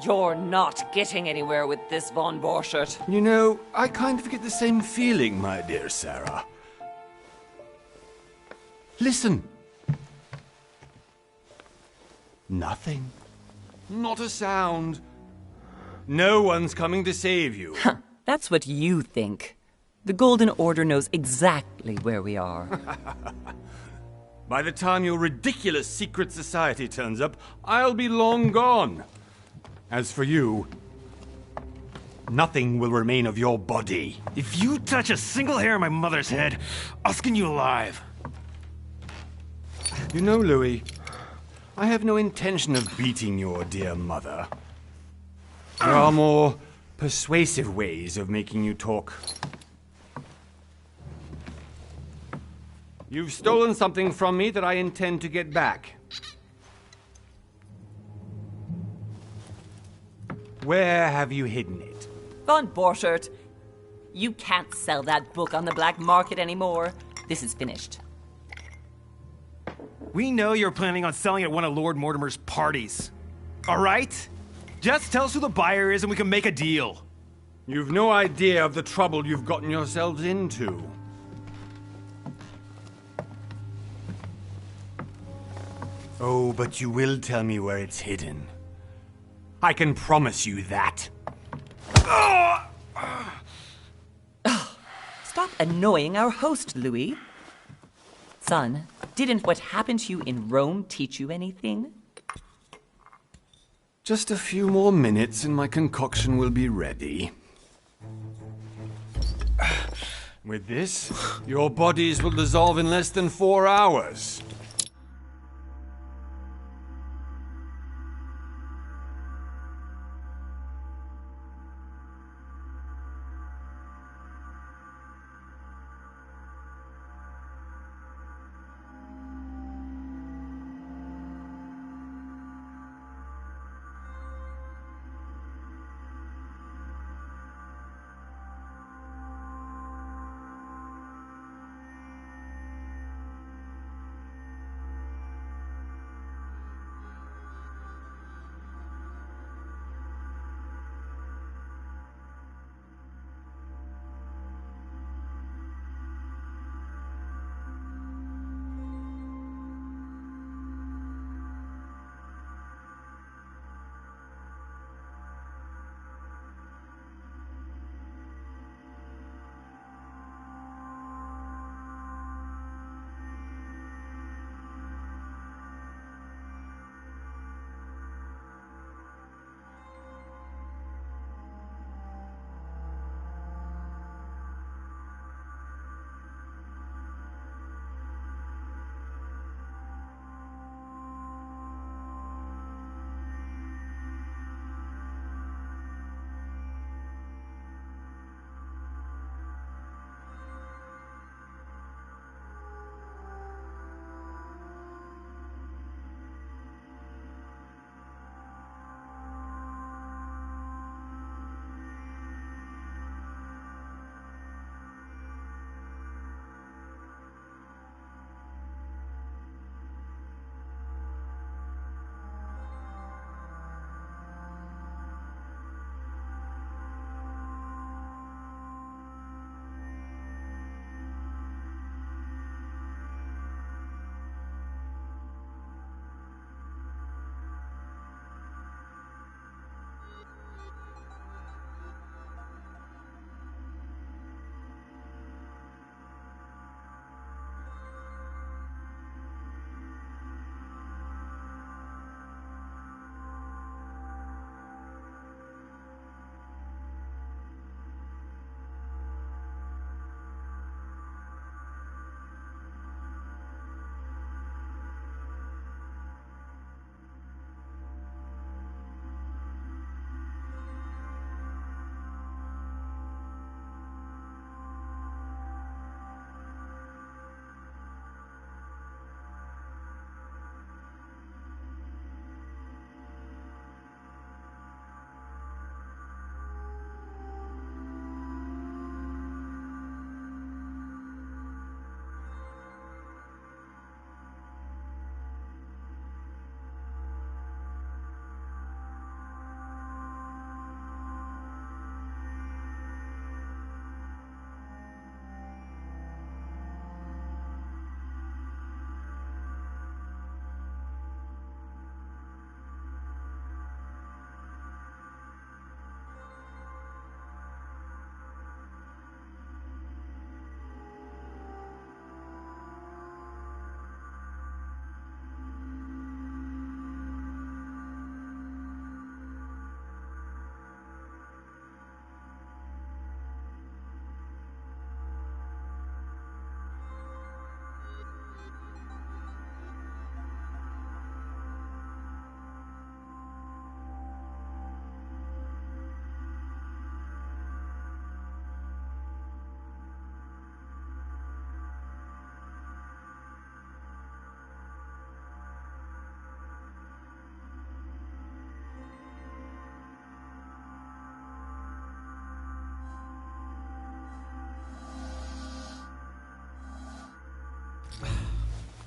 You're not getting anywhere with this, Von Borchert. You know, I kind of get the same feeling, my dear Sarah. Listen. Nothing. Not a sound. No one's coming to save you. That's what you think. The Golden Order knows exactly where we are. By the time your ridiculous secret society turns up, I'll be long gone. As for you, nothing will remain of your body. If you touch a single hair on my mother's head, I'll skin you alive. You know, Louis, I have no intention of beating your dear mother. There are more persuasive ways of making you talk. You've stolen something from me that I intend to get back. Where have you hidden it? Von Borchert, you can't sell that book on the black market anymore. This is finished. We know you're planning on selling at one of Lord Mortimer's parties. All right? Just tell us who the buyer is and we can make a deal. You've no idea of the trouble you've gotten yourselves into. Oh, but you will tell me where it's hidden. I can promise you that. Stop annoying our host, Louis. Son, didn't what happened to you in Rome teach you anything? Just a few more minutes and my concoction will be ready. With this, your bodies will dissolve in less than 4 hours.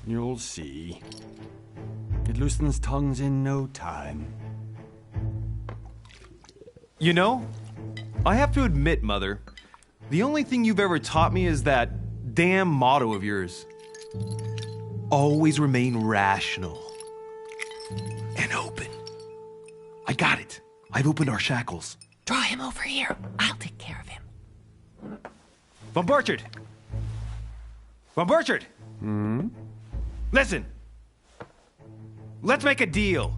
You'll see. It loosens tongues in no time. You know, I have to admit, Mother, the only thing you've ever taught me is that damn motto of yours. Always remain rational. And open. I got it. I've opened our shackles. Draw him over here. I'll take care of him. Von Burchard! Von Burchard! Listen. Let's make a deal.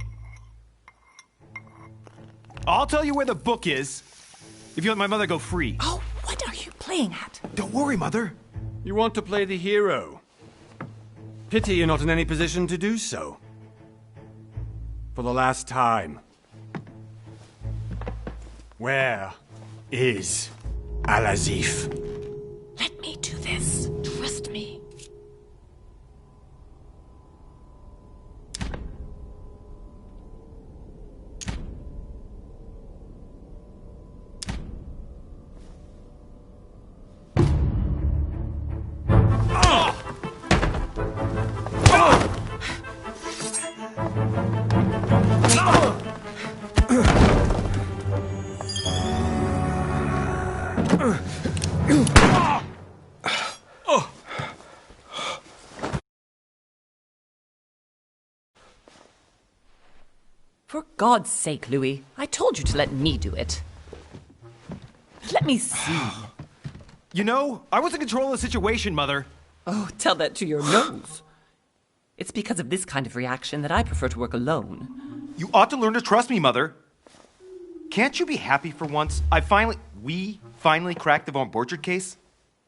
I'll tell you where the book is if you let my mother go free. Oh, what are you playing at? Don't worry, Mother. You want to play the hero. Pity you're not in any position to do so. For the last time. Where is Al-Azif? Let me do this. Trust me. For God's sake, Louis, I told you to let me do it. Let me see. You know, I was in control of the situation, Mother. Oh, tell that to your nose. It's because of this kind of reaction that I prefer to work alone. You ought to learn to trust me, Mother. Can't you be happy for once? We finally cracked the Von Burchard case?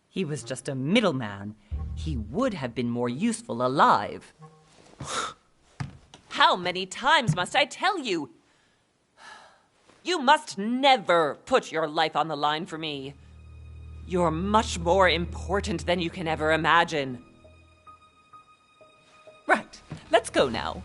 He was just a middleman. He would have been more useful alive. How many times must I tell you? You must never put your life on the line for me. You're much more important than you can ever imagine. Right, let's go now.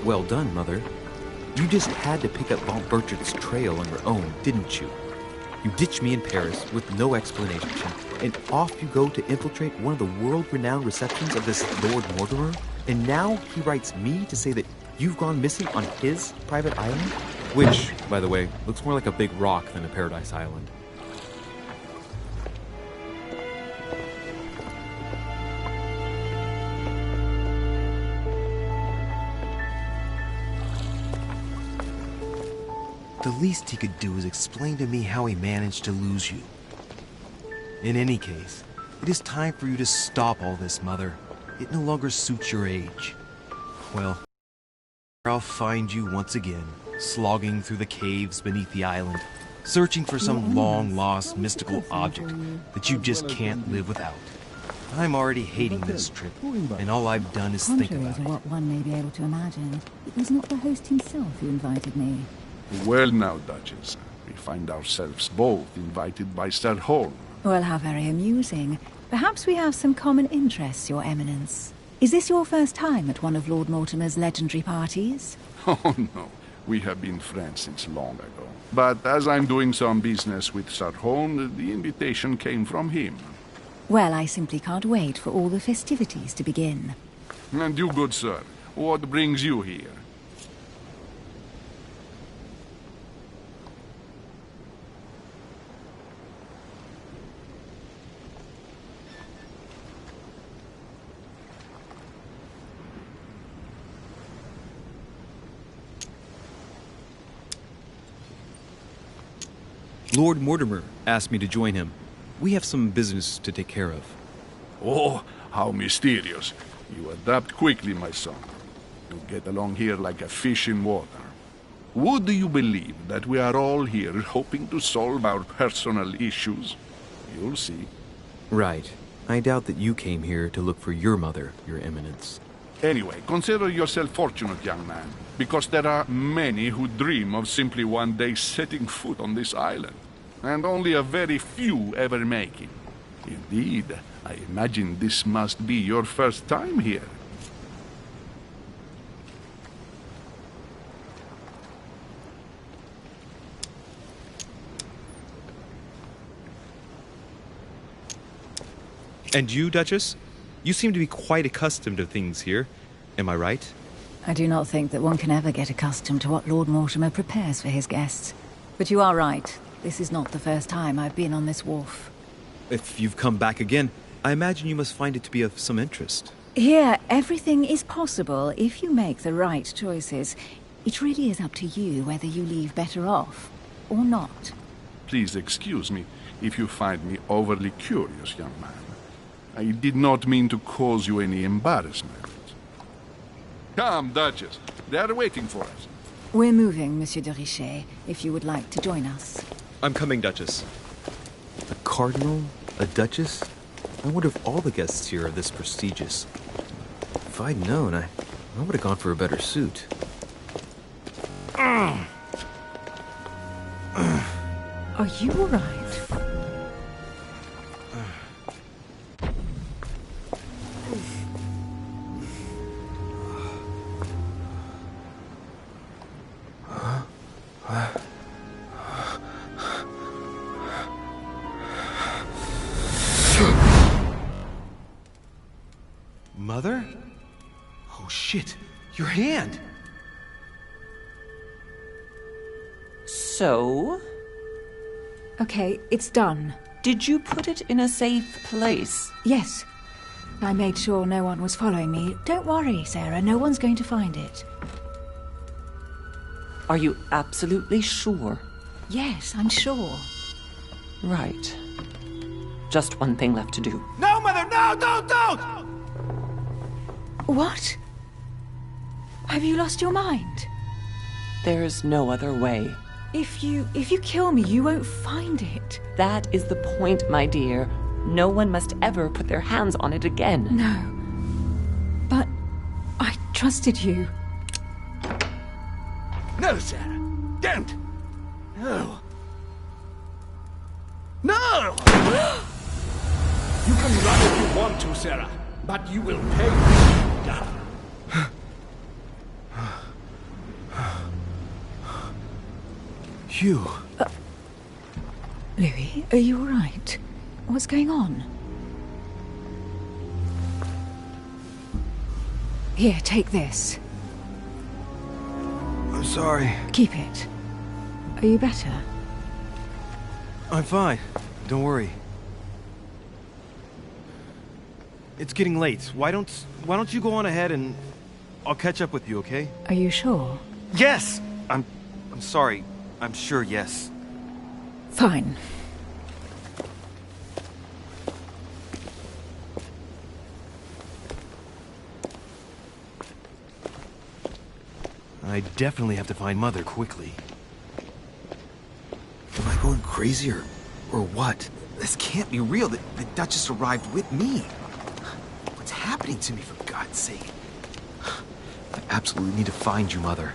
Well done, Mother. You just had to pick up Von Burchard's trail on your own, didn't you? You ditched me in Paris with no explanation, and off you go to infiltrate one of the world-renowned receptions of this Lord Mortimer? And now he writes me to say that you've gone missing on his private island? Which, by the way, looks more like a big rock than a paradise island. The least he could do is explain to me how he managed to lose you. In any case, it is time for you to stop all this, Mother. It no longer suits your age. Well, I'll find you once again, slogging through the caves beneath the island, searching for some long-lost mystical object that you just can't live without. I'm already hating this trip, and all I've done is think Contrary about to it. what one may be able to imagine, it was not the host himself who invited me. Well now, Duchess, we find ourselves both invited by Sir Holm. Well, how very amusing. Perhaps we have some common interests, Your Eminence. Is this your first time at one of Lord Mortimer's legendary parties? Oh no, we have been friends since long ago. But as I'm doing some business with Sir Holm, the invitation came from him. Well, I simply can't wait for all the festivities to begin. And you, good sir, what brings you here? Lord Mortimer asked me to join him. We have some business to take care of. Oh, how mysterious. You adapt quickly, my son. You get along here like a fish in water. Would you believe that we are all here hoping to solve our personal issues? You'll see. Right. I doubt that you came here to look for your mother, Your Eminence. Anyway, consider yourself fortunate, young man, because there are many who dream of simply one day setting foot on this island, and only a very few ever make it. Indeed, I imagine this must be your first time here. And you, Duchess? You seem to be quite accustomed to things here. Am I right? I do not think that one can ever get accustomed to what Lord Mortimer prepares for his guests. But you are right. This is not the first time I've been on this wharf. If you've come back again, I imagine you must find it to be of some interest. Here, everything is possible if you make the right choices. It really is up to you whether you leave better off or not. Please excuse me if you find me overly curious, young man. I did not mean to cause you any embarrassment. Come, Duchess. They are waiting for us. We're moving, Monsieur de Richet, if you would like to join us. I'm coming, Duchess. A cardinal? A duchess? I wonder if all the guests here are this prestigious. If I'd known, I would have gone for a better suit. Are you all right? Mother? Oh shit, your hand! So? Okay, it's done. Did you put it in a safe place? Yes. I made sure no one was following me. Don't worry, Sarah, no one's going to find it. Are you absolutely sure? Yes, I'm sure. Right. Just one thing left to do. No, Mother, no, don't! What? Have you lost your mind? There's no other way. If you kill me, you won't find it. That is the point, my dear. No one must ever put their hands on it again. No. But I trusted you. No, Sarah. Don't. No. No! You can run if you want to, Sarah, but you will pay. Hugh. Louis, are you all right? What's going on? Here, take this. I'm sorry. Keep it. Are you better? I'm fine. Don't worry. It's getting late. Why don't you go on ahead and I'll catch up with you, okay? Are you sure? Yes! I'm sorry. I'm sure, yes. Fine. I definitely have to find Mother quickly. Am I going crazy or what? This can't be real. The Duchess arrived with me. What's happening to me, for God's sake? I absolutely need to find you, Mother.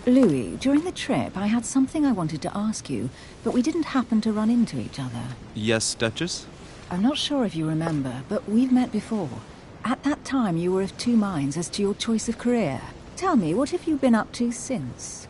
Louis, during the trip, I had something I wanted to ask you, but we didn't happen to run into each other. Yes, Duchess? I'm not sure if you remember, but we've met before. At that time, you were of two minds as to your choice of career. Tell me, what have you been up to since?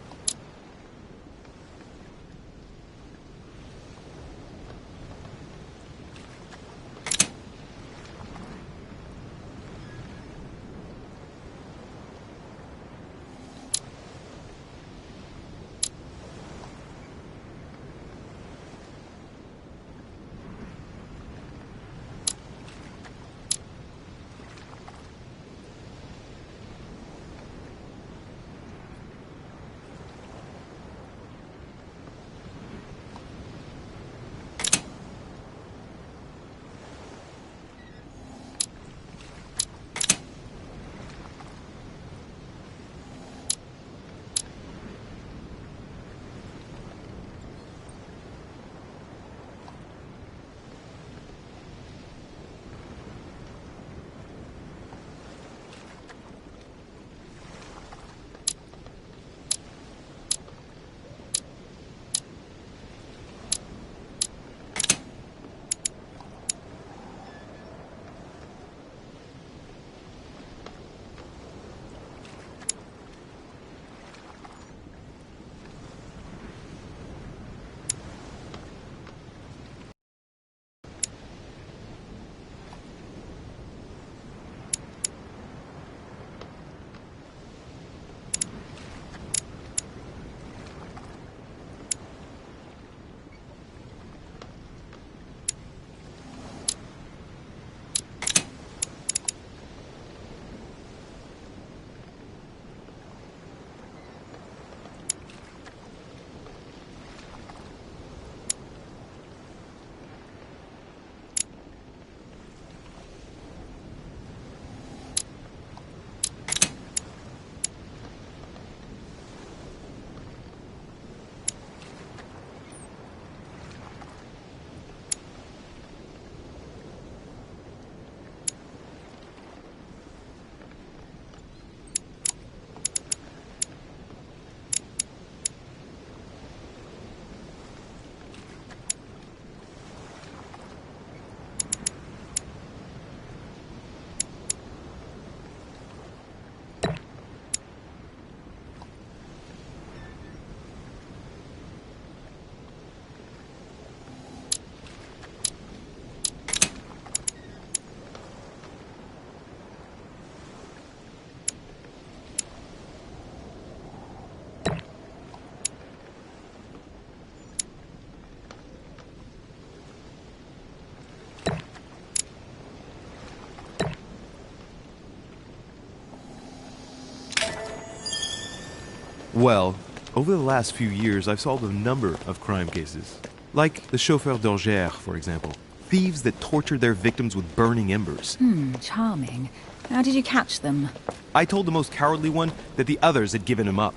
Well, over the last few years, I've solved a number of crime cases. Like the chauffeur d'Angers, for example. Thieves that tortured their victims with burning embers. Charming. How did you catch them? I told the most cowardly one that the others had given him up.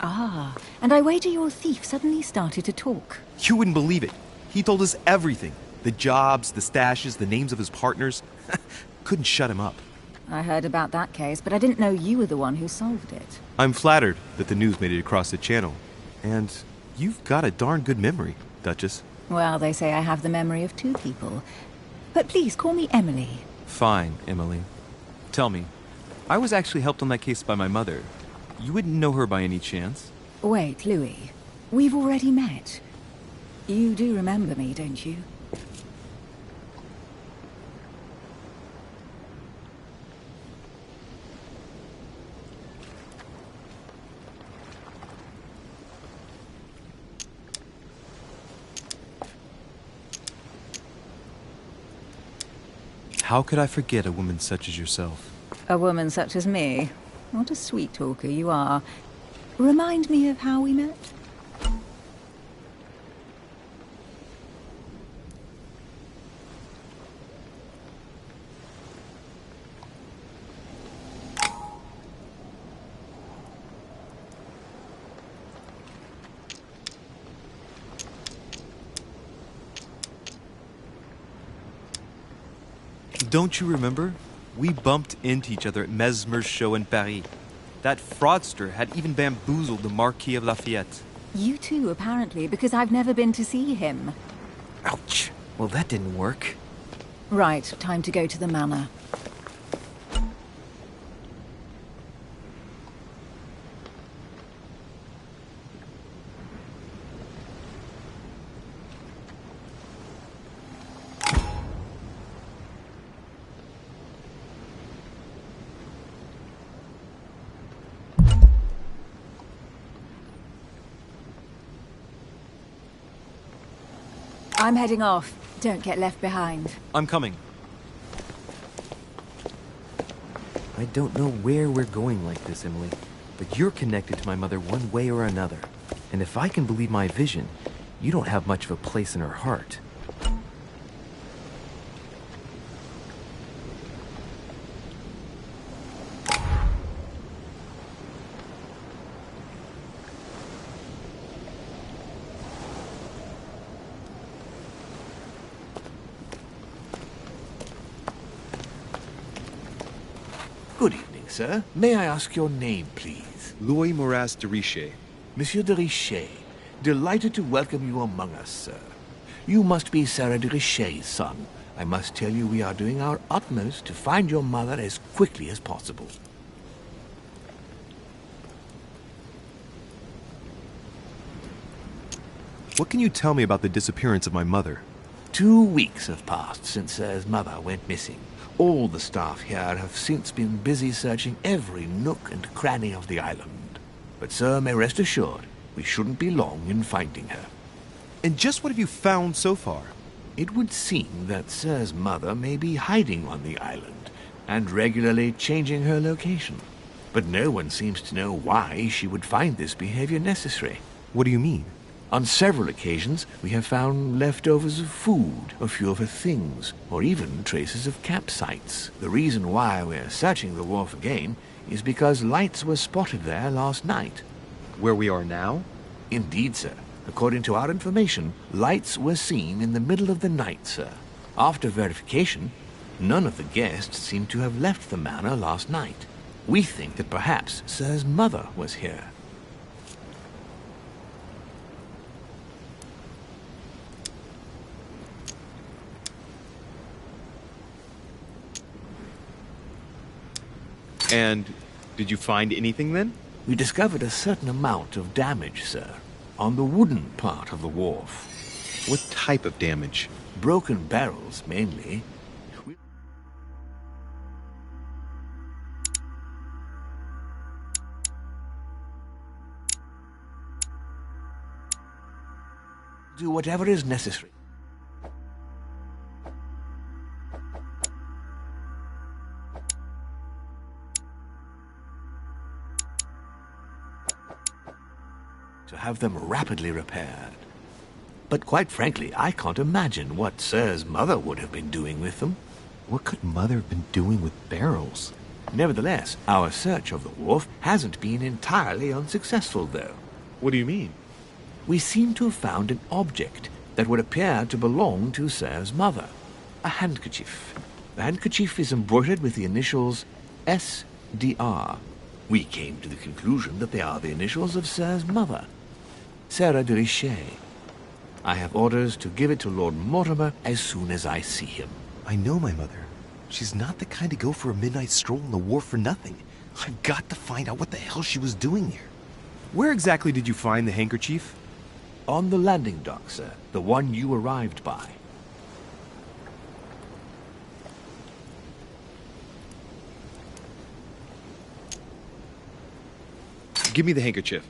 Ah, and I wager your thief suddenly started to talk. You wouldn't believe it. He told us everything. The jobs, the stashes, the names of his partners. Couldn't shut him up. I heard about that case, but I didn't know you were the one who solved it. I'm flattered that the news made it across the channel. And you've got a darn good memory, Duchess. Well, they say I have the memory of two people. But please call me Emily. Fine, Emily. Tell me, I was actually helped on that case by my mother. You wouldn't know her by any chance? Wait, Louis. We've already met. You do remember me, don't you? How could I forget a woman such as yourself? A woman such as me? What a sweet talker you are. Remind me of how we met? Don't you remember? We bumped into each other at Mesmer's show in Paris. That fraudster had even bamboozled the Marquis of Lafayette. You too, apparently, because I've never been to see him. Ouch. Well, that didn't work. Right, time to go to the manor. I'm heading off. Don't get left behind. I'm coming. I don't know where we're going like this, Emily, but you're connected to my mother one way or another. And if I can believe my vision, you don't have much of a place in her heart. Good evening, sir. May I ask your name, please? Louis Moras de Richet. Monsieur de Richet. Delighted to welcome you among us, sir. You must be Sarah de Richet's son. I must tell you we are doing our utmost to find your mother as quickly as possible. What can you tell me about the disappearance of my mother? 2 weeks have passed since Sir's mother went missing. All the staff here have since been busy searching every nook and cranny of the island. But Sir may rest assured, we shouldn't be long in finding her. And just what have you found so far? It would seem that Sir's mother may be hiding on the island and regularly changing her location. But no one seems to know why she would find this behavior necessary. What do you mean? On several occasions, we have found leftovers of food, a few of her things, or even traces of campsites. The reason why we're searching the wharf again is because lights were spotted there last night. Where we are now? Indeed, sir. According to our information, lights were seen in the middle of the night, sir. After verification, none of the guests seem to have left the manor last night. We think that perhaps Sir's mother was here. And did you find anything then? We discovered a certain amount of damage, sir, on the wooden part of the wharf. What type of damage? Broken barrels, mainly. Do whatever is necessary. to have them rapidly repaired. But quite frankly, I can't imagine what Sir's mother would have been doing with them. What could Mother have been doing with barrels? Nevertheless, our search of the wharf hasn't been entirely unsuccessful, though. What do you mean? We seem to have found an object that would appear to belong to Sir's mother. A handkerchief. The handkerchief is embroidered with the initials S.D.R. We came to the conclusion that they are the initials of Sir's mother, Sarah de Richet. I have orders to give it to Lord Mortimer as soon as I see him. I know my mother. She's not the kind to go for a midnight stroll on the wharf for nothing. I've got to find out what the hell she was doing there. Where exactly did you find the handkerchief? On the landing dock, sir. The one you arrived by. Give me the handkerchief.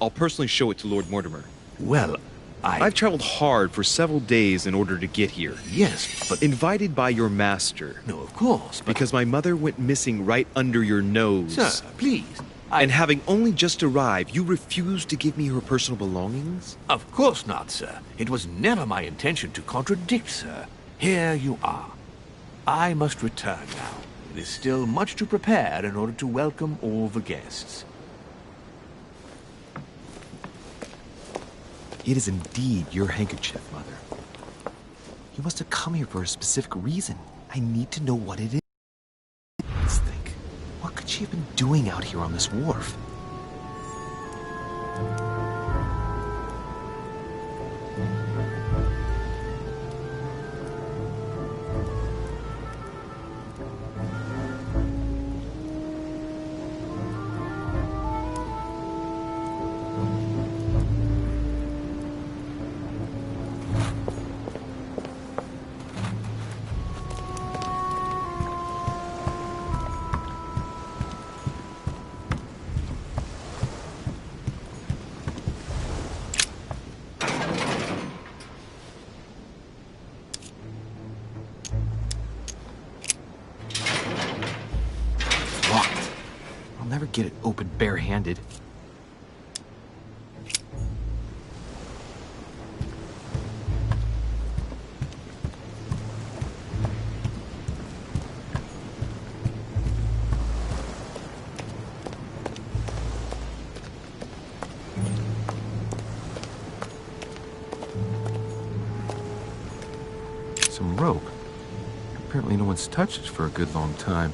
I'll personally show it to Lord Mortimer. Well, I've traveled hard for several days in order to get here. Yes, but... Invited by your master. No, of course, but... Because my mother went missing right under your nose. Sir, please. And having only just arrived, you refused to give me her personal belongings? Of course not, sir. It was never my intention to contradict, sir. Here you are. I must return now. It is still much to prepare in order to welcome all the guests. It is indeed your handkerchief, Mother. You must have come here for a specific reason. I need to know what it is. Let's think. What could she have been doing out here on this wharf? Never get it open barehanded. Some rope. Apparently no one's touched it for a good long time.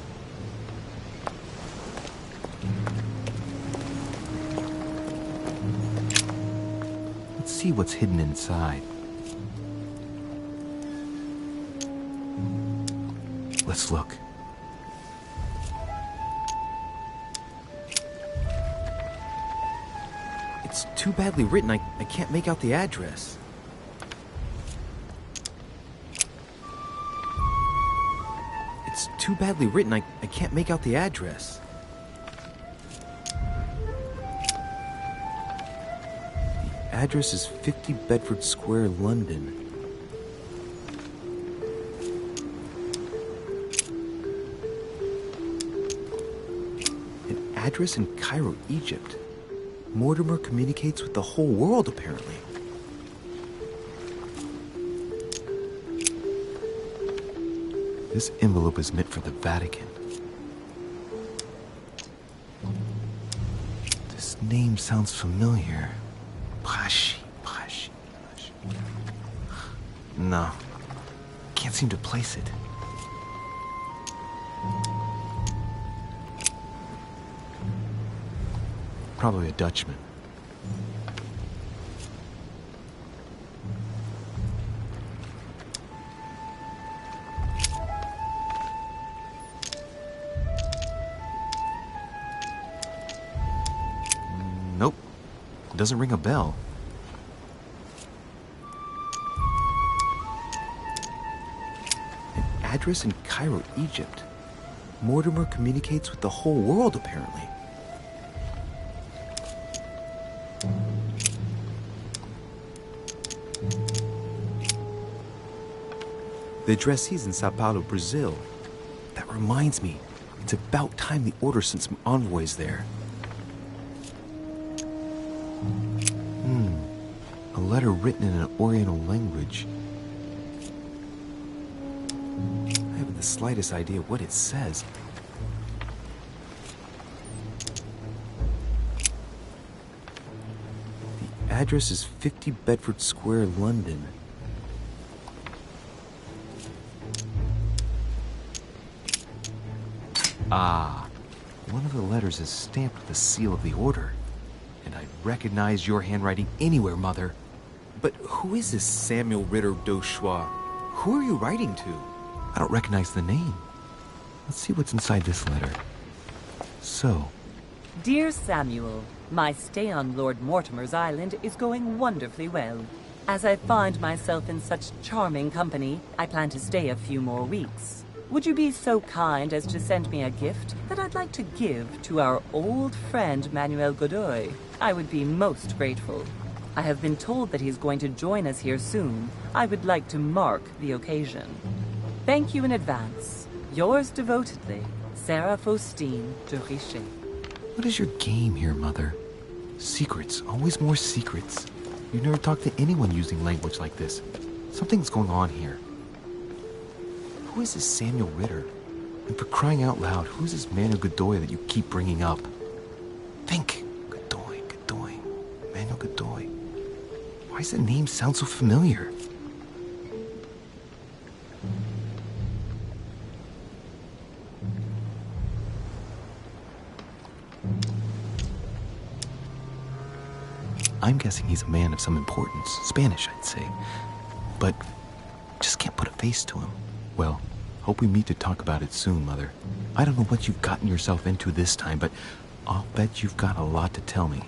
See what's hidden inside. Let's look. It's too badly written, I can't make out the address. It's too badly written, I can't make out the address. Address is 50 Bedford Square, London. An address in Cairo, Egypt. Mortimer communicates with the whole world, apparently. This envelope is meant for the Vatican. This name sounds familiar. Pashi. No. Can't seem to place it. Probably a Dutchman. Nope. Doesn't ring a bell. An address in Cairo, Egypt. Mortimer communicates with the whole world, apparently. The addressee's in Sao Paulo, Brazil. That reminds me, it's about time the order sent some envoys there. A letter written in an Oriental language. I haven't the slightest idea what it says. The address is 50 Bedford Square, London. Ah, one of the letters is stamped with the seal of the order. And I'd recognize your handwriting anywhere, Mother. But who is this Samuel Ritter d'Auchois? Who are you writing to? I don't recognize the name. Let's see what's inside this letter. So, Dear Samuel, my stay on Lord Mortimer's island is going wonderfully well. As I find myself in such charming company, I plan to stay a few more weeks. Would you be so kind as to send me a gift that I'd like to give to our old friend Manuel Godoy? I would be most grateful. I have been told that he's going to join us here soon. I would like to mark the occasion. Thank you in advance. Yours devotedly, Sarah Faustine de Richet. what is your game here, Mother? Secrets, always more secrets. You never talk to anyone using language like this. Something's going on here. Who is this Samuel Ritter? And for crying out loud, who's this Manuel Godoy that you keep bringing up? Think. Godoy. Manuel Godoy. Why does the name sound so familiar? I'm guessing he's a man of some importance. Spanish, I'd say. But just can't put a face to him. Well, hope we meet to talk about it soon, Mother. I don't know what you've gotten yourself into this time, but I'll bet you've got a lot to tell me.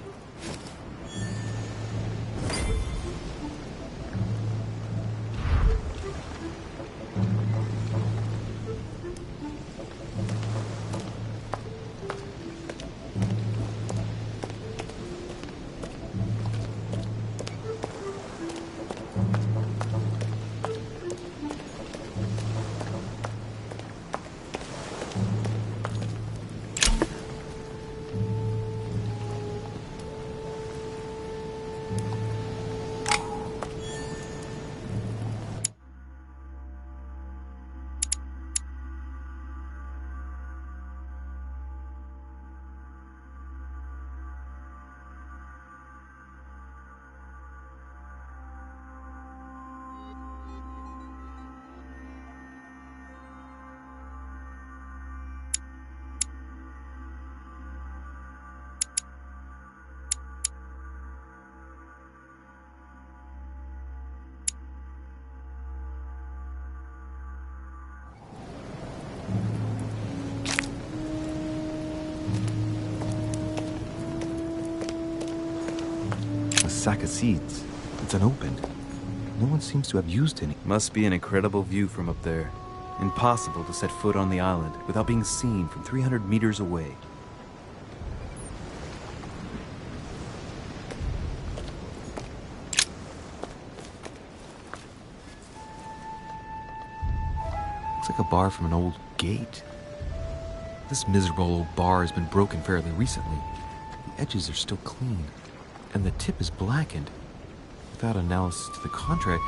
Sack of seeds. It's unopened. No one seems to have used any. Must be an incredible view from up there. Impossible to set foot on the island without being seen from 300 meters away. Looks like a bar from an old gate. This miserable old bar has been broken fairly recently. The edges are still clean, and the tip is blackened. Without analysis to the contrary,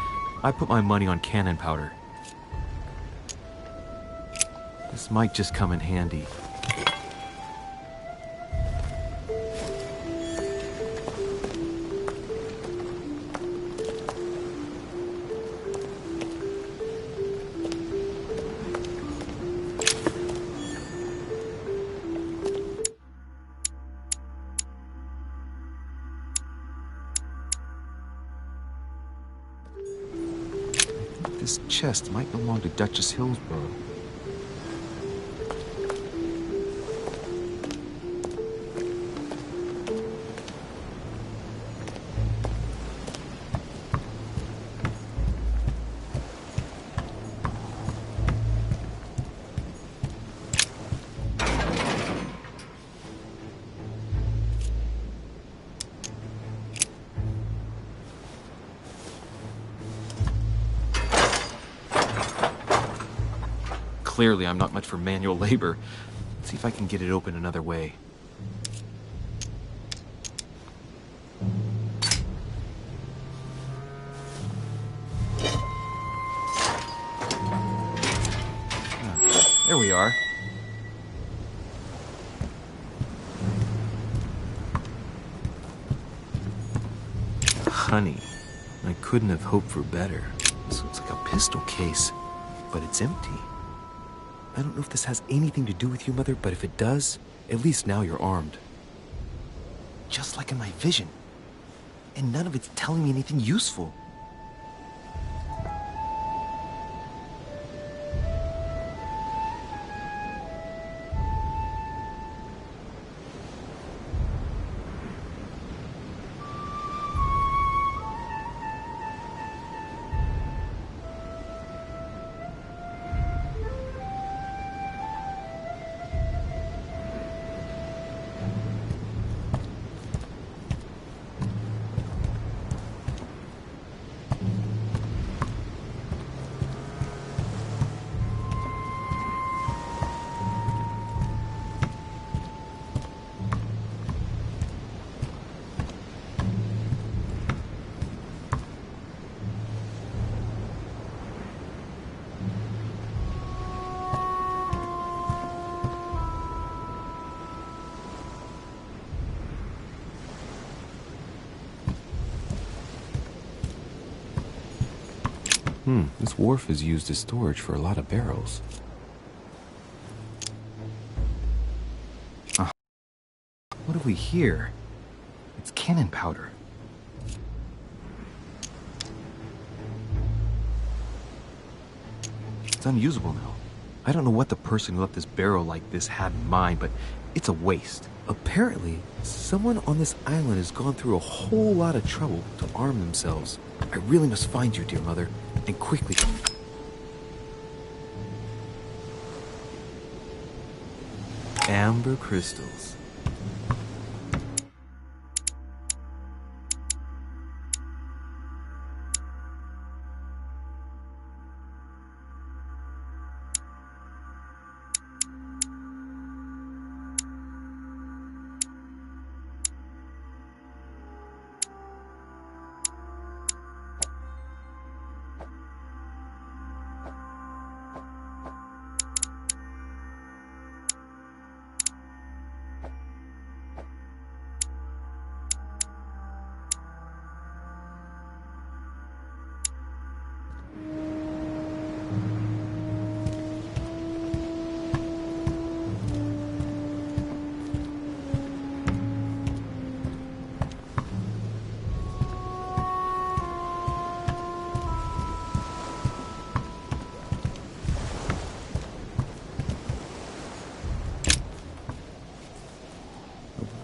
I put my money on cannon powder. This might just come in handy. This chest might belong to Duchess Hillsborough. Clearly, I'm not much for manual labor. Let's see if I can get it open another way. we are. Honey, I couldn't have hoped for better. This looks like a pistol case, but it's empty. I don't know if this has anything to do with you, Mother, but if it does, at least now you're armed. Just like in my vision. And none of it's telling me anything useful. This wharf is used as storage for a lot of barrels. What have we here? It's cannon powder. It's unusable now. I don't know what the person who left this barrel like this had in mind, but it's a waste. Apparently, someone on this island has gone through a whole lot of trouble to arm themselves. I really must find you, dear mother, and quickly. Amber crystals.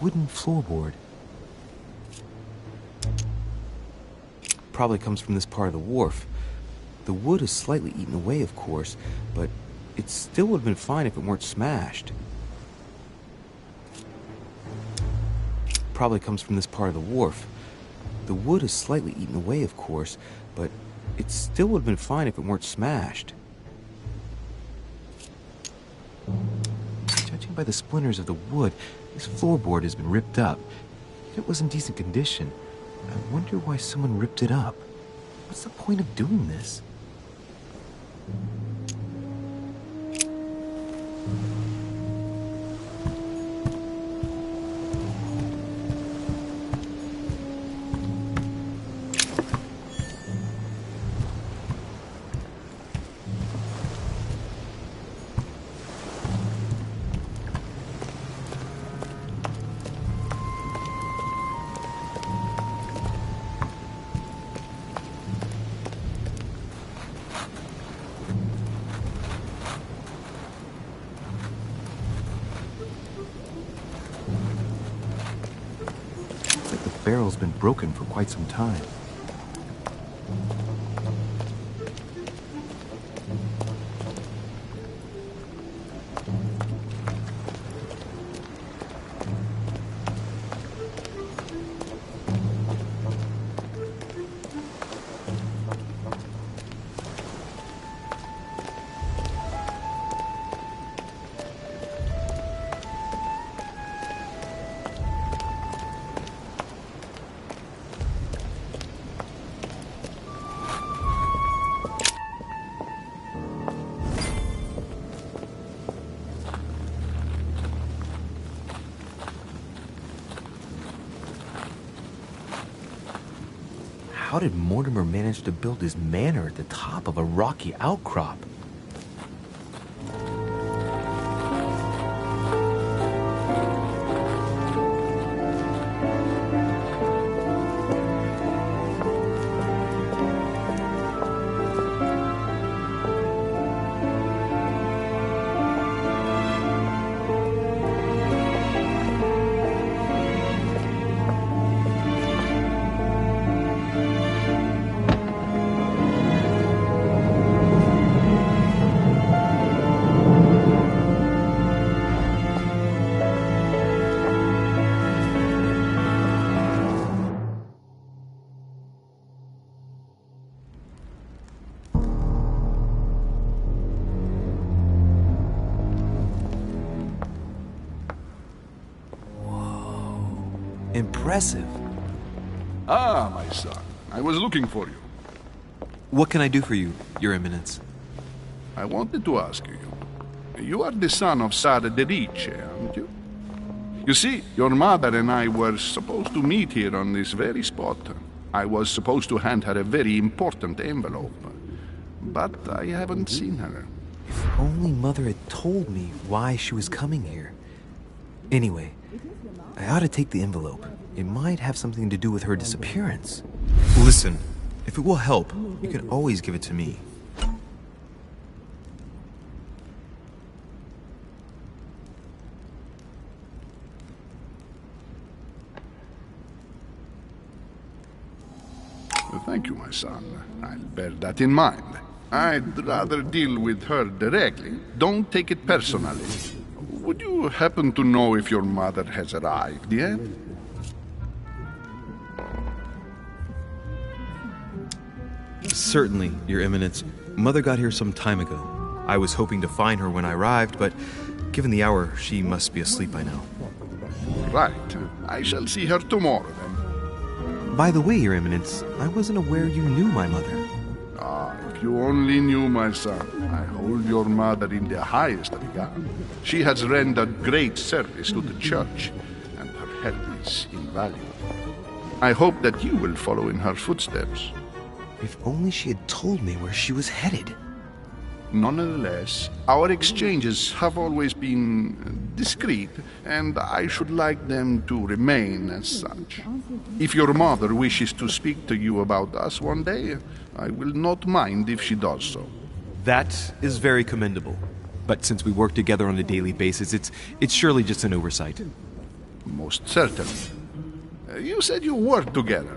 Wooden floorboard. Probably comes from this part of the wharf. The wood is slightly eaten away, of course, but it still would have been fine if it weren't smashed. Probably comes from this part of the wharf. The wood is slightly eaten away, of course, but it still would have been fine if it weren't smashed. Judging by the splinters of the wood, this floorboard has been ripped up. If it was in decent condition, I wonder why someone ripped it up. What's the point of doing this? The barrel's been broken for quite some time. How did Mortimer manage to build his manor at the top of a rocky outcrop? Impressive. Ah, my son. I was looking for you. What can I do for you, Your Eminence? I wanted to ask you. You are the son of Sara de Riche, aren't you? You see, your mother and I were supposed to meet here on this very spot. I was supposed to hand her a very important envelope. But I haven't seen her. If only Mother had told me why she was coming here. Anyway, I ought to take the envelope. It might have something to do with her disappearance. Listen, if it will help, you can always give it to me. Thank you, my son. I'll bear that in mind. I'd rather deal with her directly. Don't take it personally. Would you happen to know if your mother has arrived yet? Certainly, Your Eminence. Mother got here some time ago. I was hoping to find her when I arrived, but given the hour, she must be asleep by now. Right. I shall see her tomorrow, then. By the way, Your Eminence, I wasn't aware you knew my mother. Ah, if you only knew, my son. I hold your mother in the highest regard. She has rendered great service to the church, and her help is invaluable. I hope that you will follow in her footsteps. If only she had told me where she was headed. Nonetheless, our exchanges have always been discreet, and I should like them to remain as such. If your mother wishes to speak to you about us one day, I will not mind if she does so. That is very commendable. But since we work together on a daily basis, it's surely just an oversight. Most certainly. You said you work together.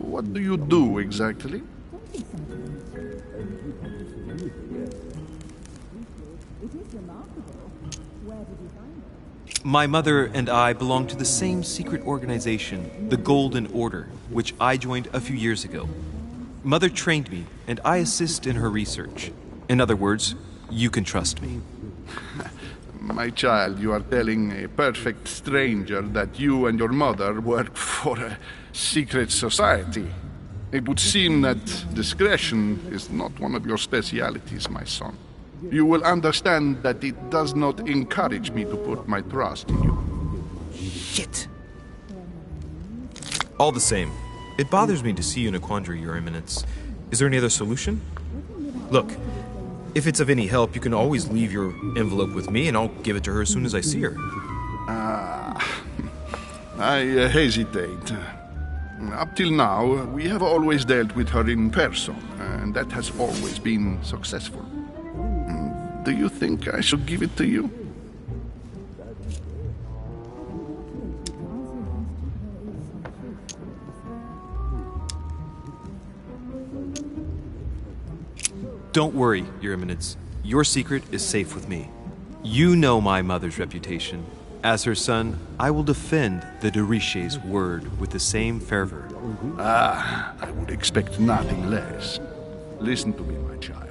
What do you do exactly? My mother and I belong to the same secret organization, the Golden Order, which I joined a few years ago. Mother trained me, and I assist in her research. In other words, you can trust me. My child, you are telling a perfect stranger that you and your mother work for a secret society. It would seem that discretion is not one of your specialities, my son. You will understand that it does not encourage me to put my trust in you. Shit! All the same, it bothers me to see you in a quandary, Your Eminence. Is there any other solution? Look, if it's of any help, you can always leave your envelope with me, and I'll give it to her as soon as I see her. I hesitate. Up till now, we have always dealt with her in person, and that has always been successful. Do you think I should give it to you? Don't worry, Your Eminence. Your secret is safe with me. You know my mother's reputation. As her son, I will defend the de Riche's word with the same fervor. I would expect nothing less. Listen to me, my child.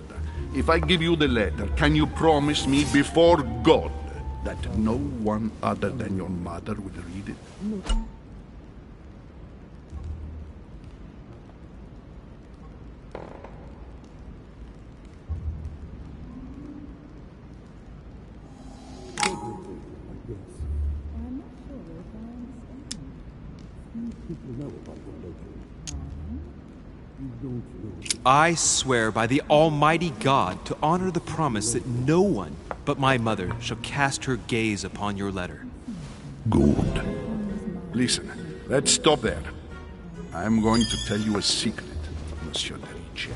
If I give you the letter, can you promise me before God that no one other than your mother will read it? I swear by the Almighty God to honor the promise that no one but my mother shall cast her gaze upon your letter. Good. Listen, let's stop there. I'm going to tell you a secret, Monsieur Derice.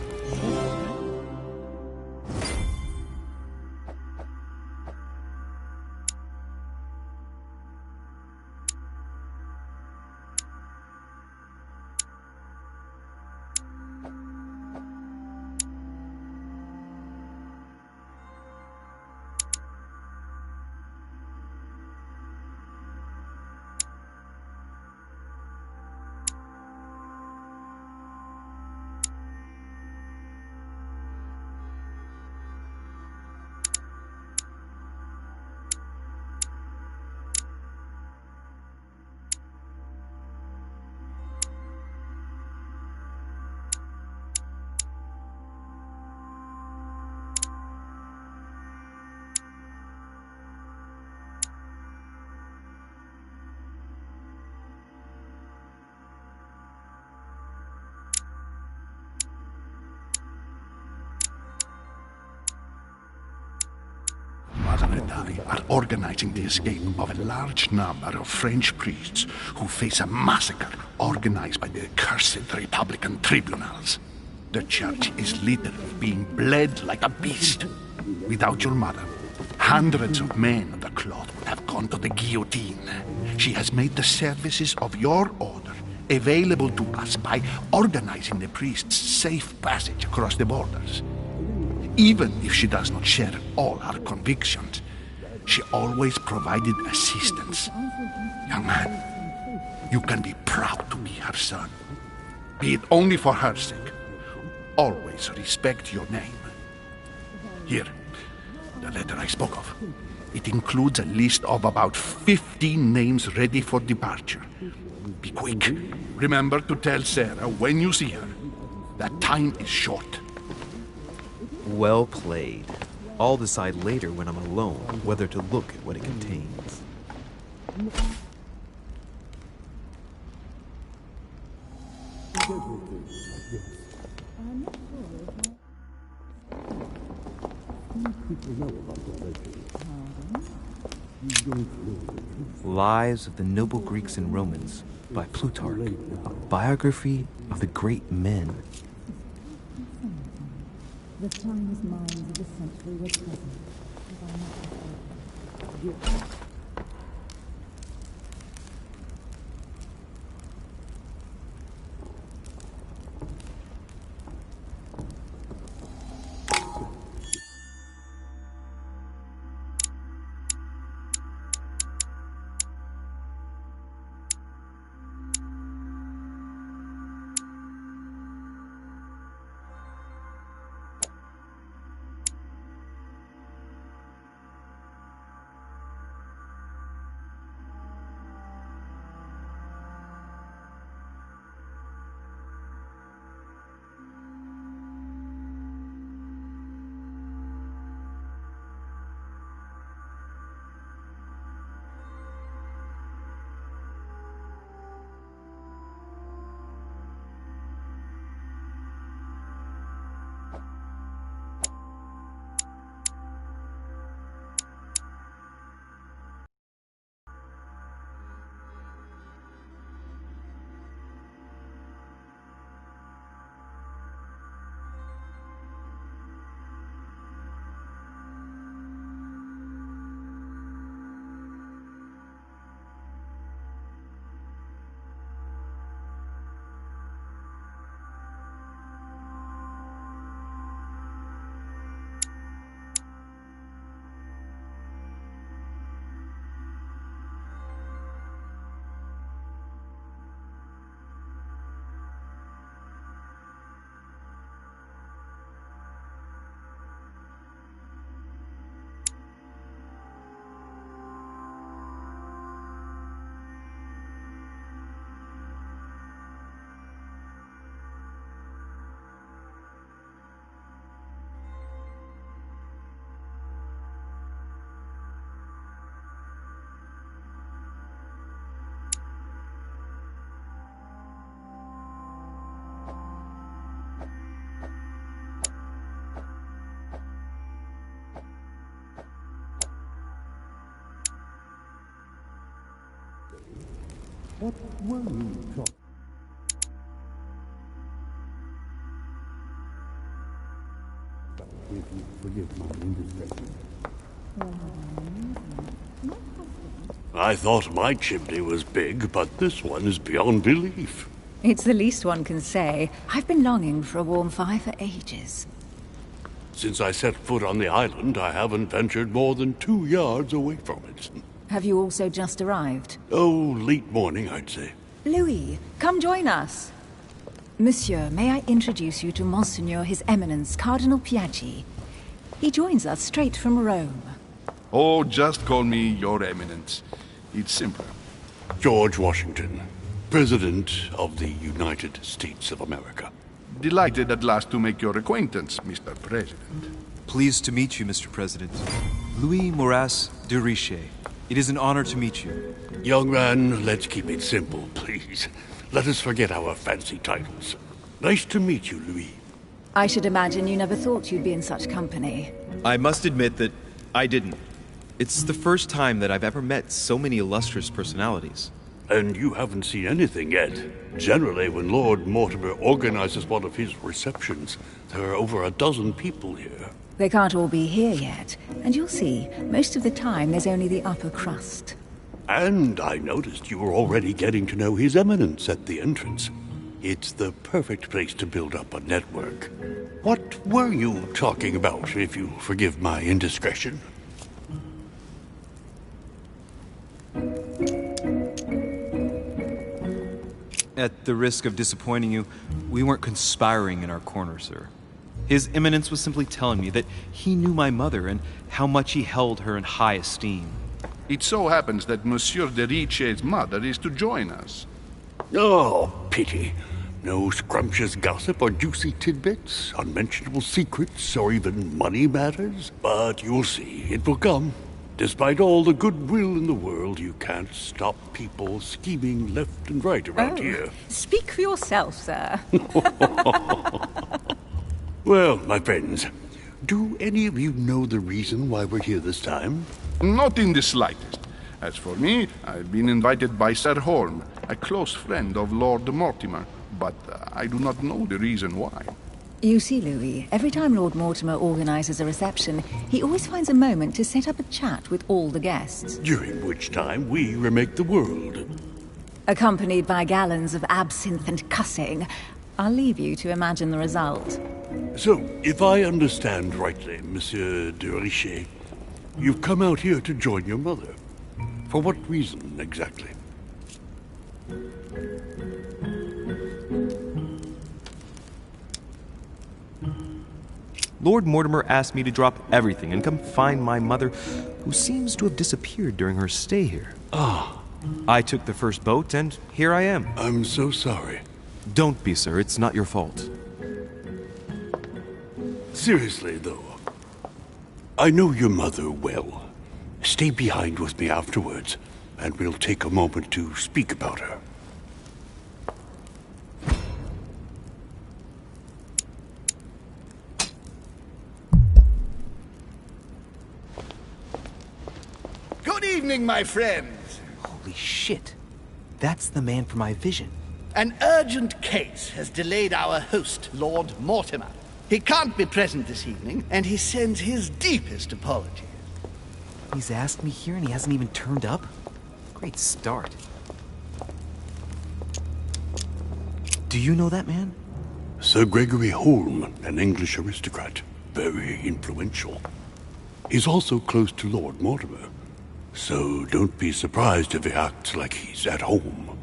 Mother and I are organizing the escape of a large number of French priests who face a massacre organized by the accursed Republican tribunals. The church is literally being bled like a beast. Without your mother, hundreds of men of the cloth would have gone to the guillotine. She has made the services of your order available to us by organizing the priests' safe passage across the borders. Even if she does not share all our convictions, she always provided assistance. Young man, you can be proud to be her son. Be it only for her sake. Always respect your name. Here, the letter I spoke of. It includes a list of about 15 names ready for departure. Be quick. Remember to tell Sarah when you see her that time is short. Well played. I'll decide later when I'm alone whether to look at what it contains. Lives of the Noble Greeks and Romans by Plutarch, a biography of the great men. The Chinese minds of the century were present. What were you talking? If you forgive my indiscretion. I thought my chimney was big, but this one is beyond belief. It's the least one can say. I've been longing for a warm fire for ages. Since I set foot on the island, I haven't ventured more than 2 yards away from it. Have you also just arrived? Oh, late morning, I'd say. Louis, come join us. Monsieur, may I introduce you to Monseigneur His Eminence, Cardinal Piaggi. He joins us straight from Rome. Oh, just call me Your Eminence. It's simpler. George Washington, President of the United States of America. Delighted at last to make your acquaintance, Mr. President. Pleased to meet you, Mr. President. Louis Moras de Richet. It is an honor to meet you. Young man, let's keep it simple, please. Let us forget our fancy titles. Nice to meet you, Louis. I should imagine you never thought you'd be in such company. I must admit that I didn't. It's the first time that I've ever met so many illustrious personalities. And you haven't seen anything yet. Generally, when Lord Mortimer organizes one of his receptions, there are over a dozen people here. They can't all be here yet, and you'll see, most of the time there's only the upper crust. And I noticed you were already getting to know His Eminence at the entrance. It's the perfect place to build up a network. What were you talking about, if you forgive my indiscretion? At the risk of disappointing you, we weren't conspiring in our corner, sir. His Eminence was simply telling me that he knew my mother and how much he held her in high esteem. It so happens that Monsieur de Richet's mother is to join us. Oh, pity. No scrumptious gossip or juicy tidbits, unmentionable secrets, or even money matters. But you'll see, it will come. Despite all the goodwill in the world, you can't stop people scheming left and right around here. Speak for yourself, sir. Well, my friends, do any of you know the reason why we're here this time? Not in the slightest. As for me, I've been invited by Sir Holm, a close friend of Lord Mortimer, but I do not know the reason why. You see, Louis, every time Lord Mortimer organizes a reception, he always finds a moment to set up a chat with all the guests. During which time we remake the world. Accompanied by gallons of absinthe and cussing. I'll leave you to imagine the result. So, if I understand rightly, Monsieur de Richet, you've come out here to join your mother. For what reason, exactly? Lord Mortimer asked me to drop everything and come find my mother, who seems to have disappeared during her stay here. Ah. I took the first boat, and here I am. I'm so sorry. Don't be, sir. It's not your fault. Seriously, though, I know your mother well. Stay behind with me afterwards, and we'll take a moment to speak about her. Good evening, my friends. Holy shit. That's the man from my vision. An urgent case has delayed our host, Lord Mortimer. He can't be present this evening, and he sends his deepest apologies. He's asked me here and he hasn't even turned up? Great start. Do you know that man? Sir Gregory Holm, an English aristocrat. Very influential. He's also close to Lord Mortimer. So don't be surprised if he acts like he's at home.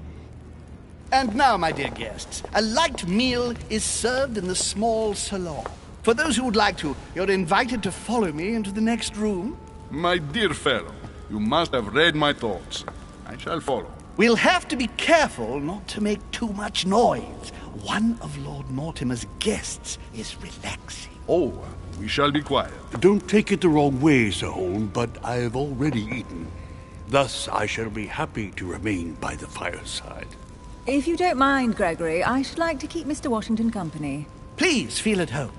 And now, my dear guests, a light meal is served in the small salon. For those who would like to, you're invited to follow me into the next room. My dear fellow, you must have read my thoughts. I shall follow. We'll have to be careful not to make too much noise. One of Lord Mortimer's guests is relaxing. Oh, we shall be quiet. Don't take it the wrong way, Sir Holm, but I've already eaten. Thus, I shall be happy to remain by the fireside. If you don't mind, Gregory, I should like to keep Mr. Washington company. Please feel at home.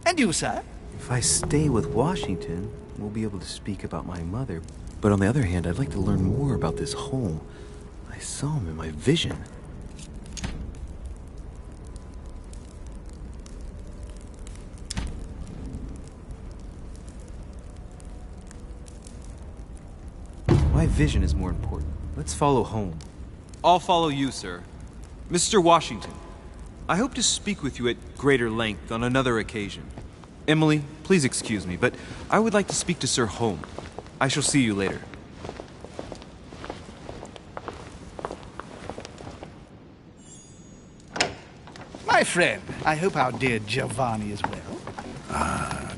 And you, sir? If I stay with Washington, we'll be able to speak about my mother. But on the other hand, I'd like to learn more about this home. I saw him in my vision. My vision is more important. Let's follow home. I'll follow you, sir. Mr. Washington, I hope to speak with you at greater length on another occasion. Emily, please excuse me, but I would like to speak to Sir Home. I shall see you later. My friend, I hope our dear Giovanni is well.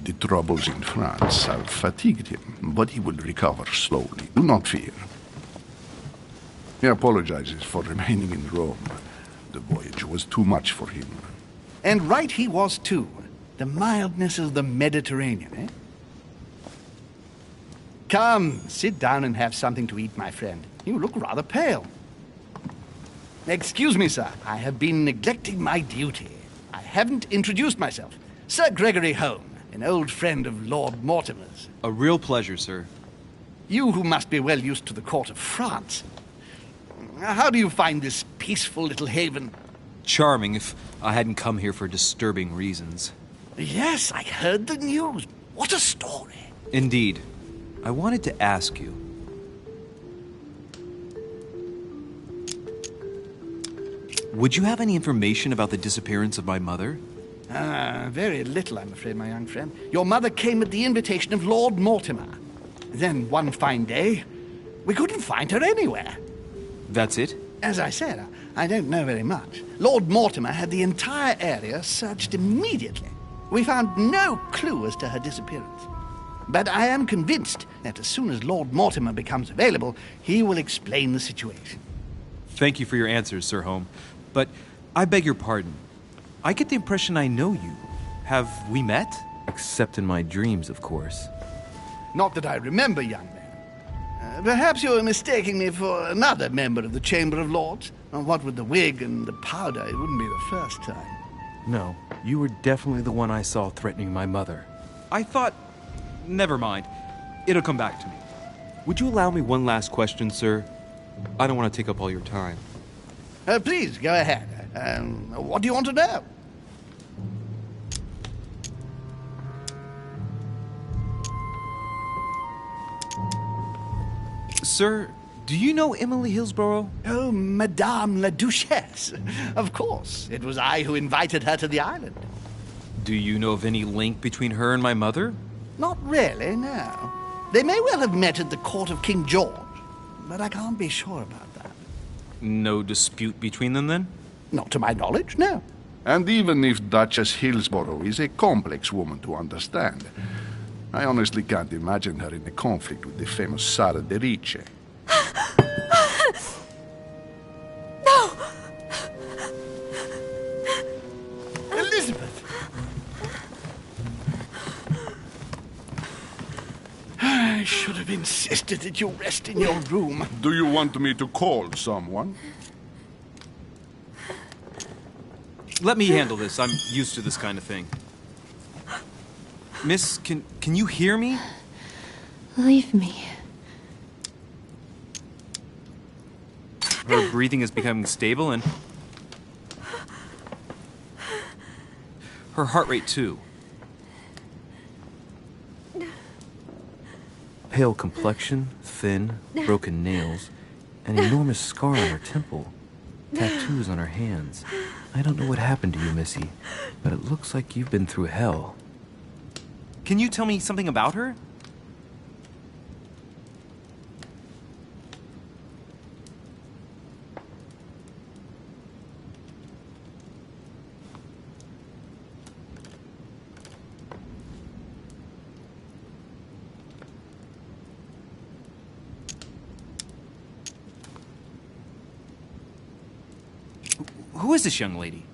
The troubles in France have fatigued him, but he will recover slowly. Do not fear. He apologizes for remaining in Rome. The voyage was too much for him. And right he was, too. The mildness of the Mediterranean, eh? Come, sit down and have something to eat, my friend. You look rather pale. Excuse me, sir. I have been neglecting my duty. I haven't introduced myself. Sir Gregory Home, an old friend of Lord Mortimer's. A real pleasure, sir. You who must be well used to the court of France. How do you find this peaceful little haven? Charming, if I hadn't come here for disturbing reasons. Yes, I heard the news. What a story. Indeed. I wanted to ask you. Would you have any information about the disappearance of my mother? Very little, I'm afraid, my young friend. Your mother came at the invitation of Lord Mortimer. Then, one fine day, we couldn't find her anywhere. That's it? As I said, I don't know very much. Lord Mortimer had the entire area searched immediately. We found no clue as to her disappearance. But I am convinced that as soon as Lord Mortimer becomes available, he will explain the situation. Thank you for your answers, Sir Home. But I beg your pardon. I get the impression I know you. Have we met? Except in my dreams, of course. Not that I remember, young man. Perhaps you are mistaking me for another member of the Chamber of Lords. What with the wig and the powder, it wouldn't be the first time. No, you were definitely the one I saw threatening my mother. I thought... Never mind. It'll come back to me. Would you allow me one last question, sir? I don't want to take up all your time. Please, go ahead. What do you want to know? Sir, do you know Emily Hillsborough? Oh, Madame la Duchesse. Of course. It was I who invited her to the island. Do you know of any link between her and my mother? Not really, no. They may well have met at the court of King George, but I can't be sure about that. No dispute between them, then? Not to my knowledge, no. And even if Duchess Hillsborough is a complex woman to understand, I honestly can't imagine her in a conflict with the famous Sara de Ricci. No! Elizabeth! I should have insisted that you rest in your room. Do you want me to call someone? Let me handle this. I'm used to this kind of thing. Miss, can you hear me? Leave me. Her breathing is becoming stable and... her heart rate, too. Pale complexion, thin, broken nails, an enormous scar on her temple, tattoos on her hands. I don't know what happened to you, Missy, but it looks like you've been through hell. Can you tell me something about her? Who is this young lady?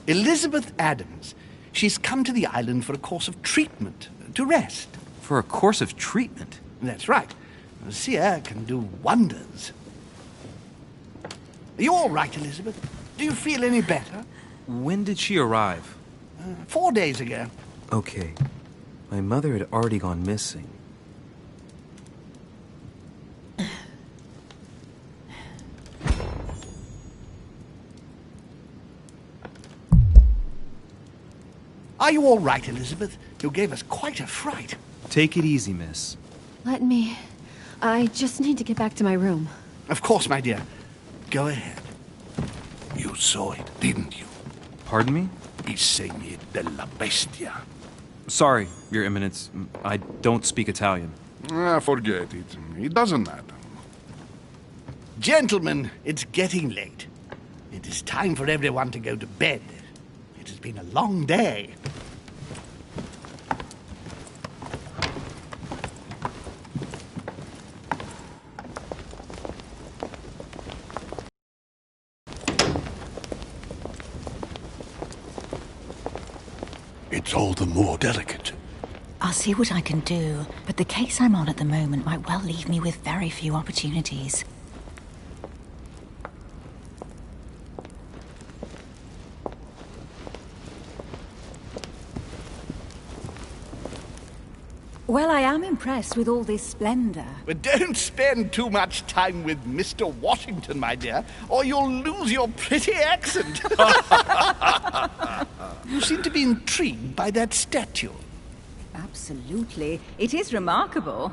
Elizabeth Adams. She's come to the island for a course of treatment, to rest. For a course of treatment? That's right. Sea air can do wonders. Are you all right, Elizabeth? Do you feel any better? When did she arrive? 4 days ago. Okay. My mother had already gone missing. Are you all right, Elizabeth? You gave us quite a fright. Take it easy, miss. Let me... I just need to get back to my room. Of course, my dear. Go ahead. You saw it, didn't you? Pardon me? I segni della bestia. Sorry, Your Eminence. I don't speak Italian. Forget it. It doesn't matter. Gentlemen, it's getting late. It is time for everyone to go to bed. It has been a long day. It's all the more delicate. I'll see what I can do, but the case I'm on at the moment might well leave me with very few opportunities. Well, I am impressed with all this splendor. But don't spend too much time with Mr. Washington, my dear, or you'll lose your pretty accent. You seem to be intrigued by that statue. Absolutely. It is remarkable.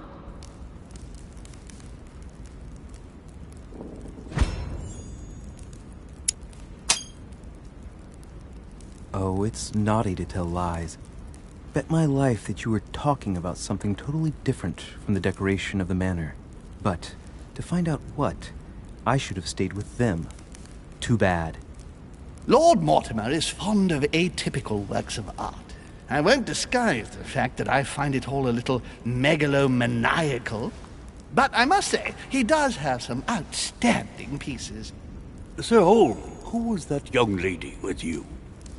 Oh, it's naughty to tell lies. Bet my life that you were talking about something totally different from the decoration of the manor. But to find out what, I should have stayed with them. Too bad. Lord Mortimer is fond of atypical works of art. I won't disguise the fact that I find it all a little megalomaniacal. But I must say, he does have some outstanding pieces. Sir Holm, who was that young lady with you?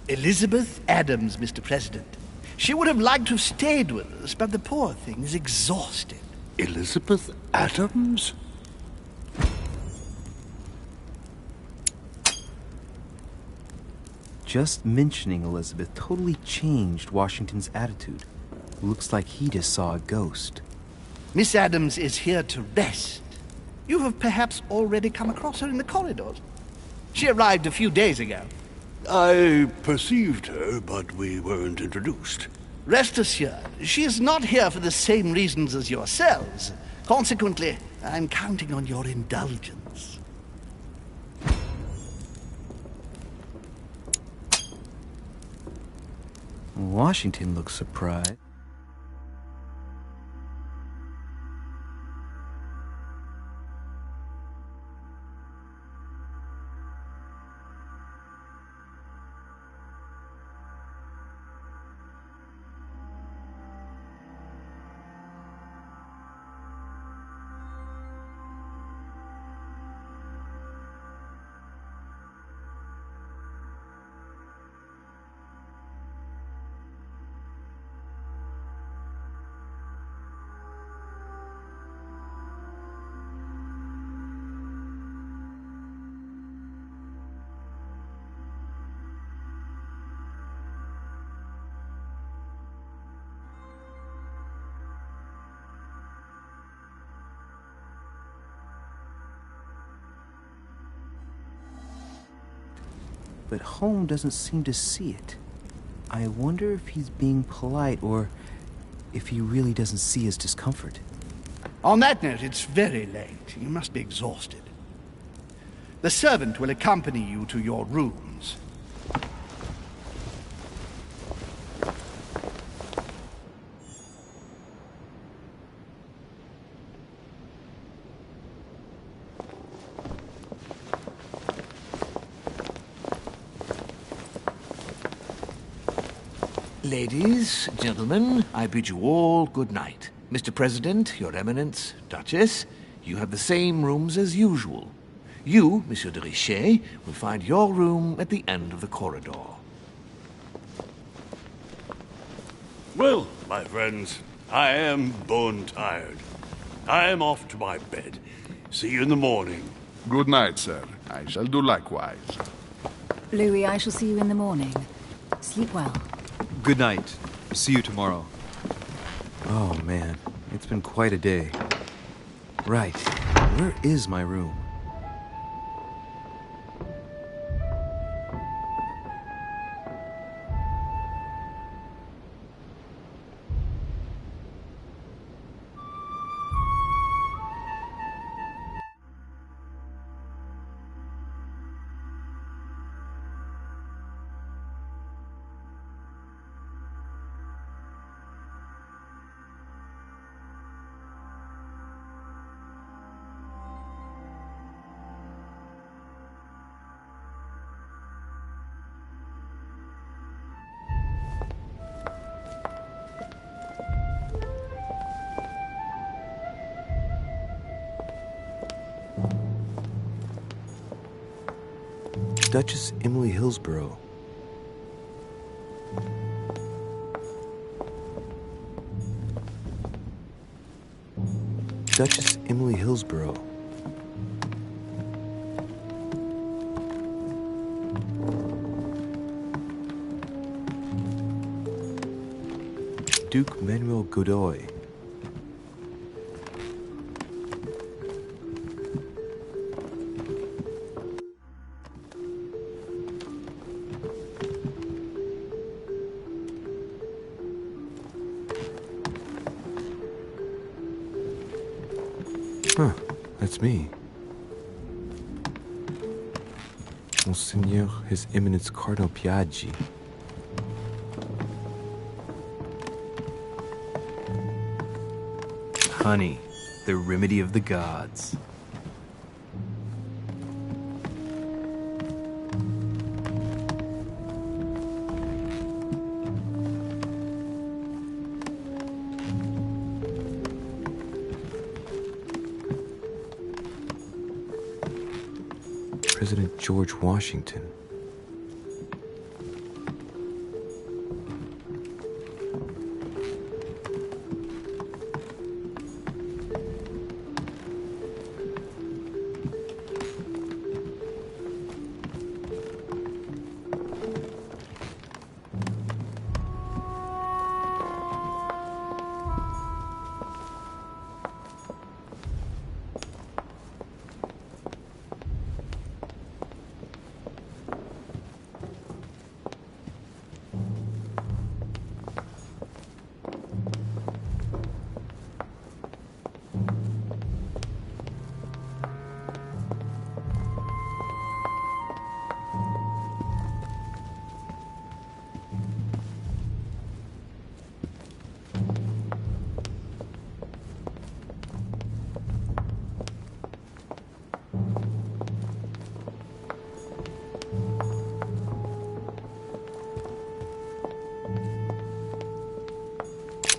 Elizabeth Adams, Mr. President. She would have liked to have stayed with us, but the poor thing is exhausted. Elizabeth Adams? Just mentioning Elizabeth totally changed Washington's attitude. Looks like he just saw a ghost. Miss Adams is here to rest. You have perhaps already come across her in the corridors. She arrived a few days ago. I perceived her, but we weren't introduced. Rest assured, she is not here for the same reasons as yourselves. Consequently, I'm counting on your indulgence. Washington looks surprised. But Holm doesn't seem to see it. I wonder if he's being polite or if he really doesn't see his discomfort. On that note, it's very late. You must be exhausted. The servant will accompany you to your rooms. Ladies, gentlemen, I bid you all good night. Mr. President, Your Eminence, Duchess, you have the same rooms as usual. You, Monsieur de Richet, will find your room at the end of the corridor. Well, my friends, I am bone tired. I am off to my bed. See you in the morning. Good night, sir. I shall do likewise. Louis, I shall see you in the morning. Sleep well. Good night. See you tomorrow. Oh man, it's been quite a day. Right, where is my room? Duchess Emily Hillsborough. Duchess Emily Hillsborough. Duke Manuel Godoy. Huh, that's me. Monseigneur, His Eminence Cardinal Piaggi. Honey, the remedy of the gods. President George Washington.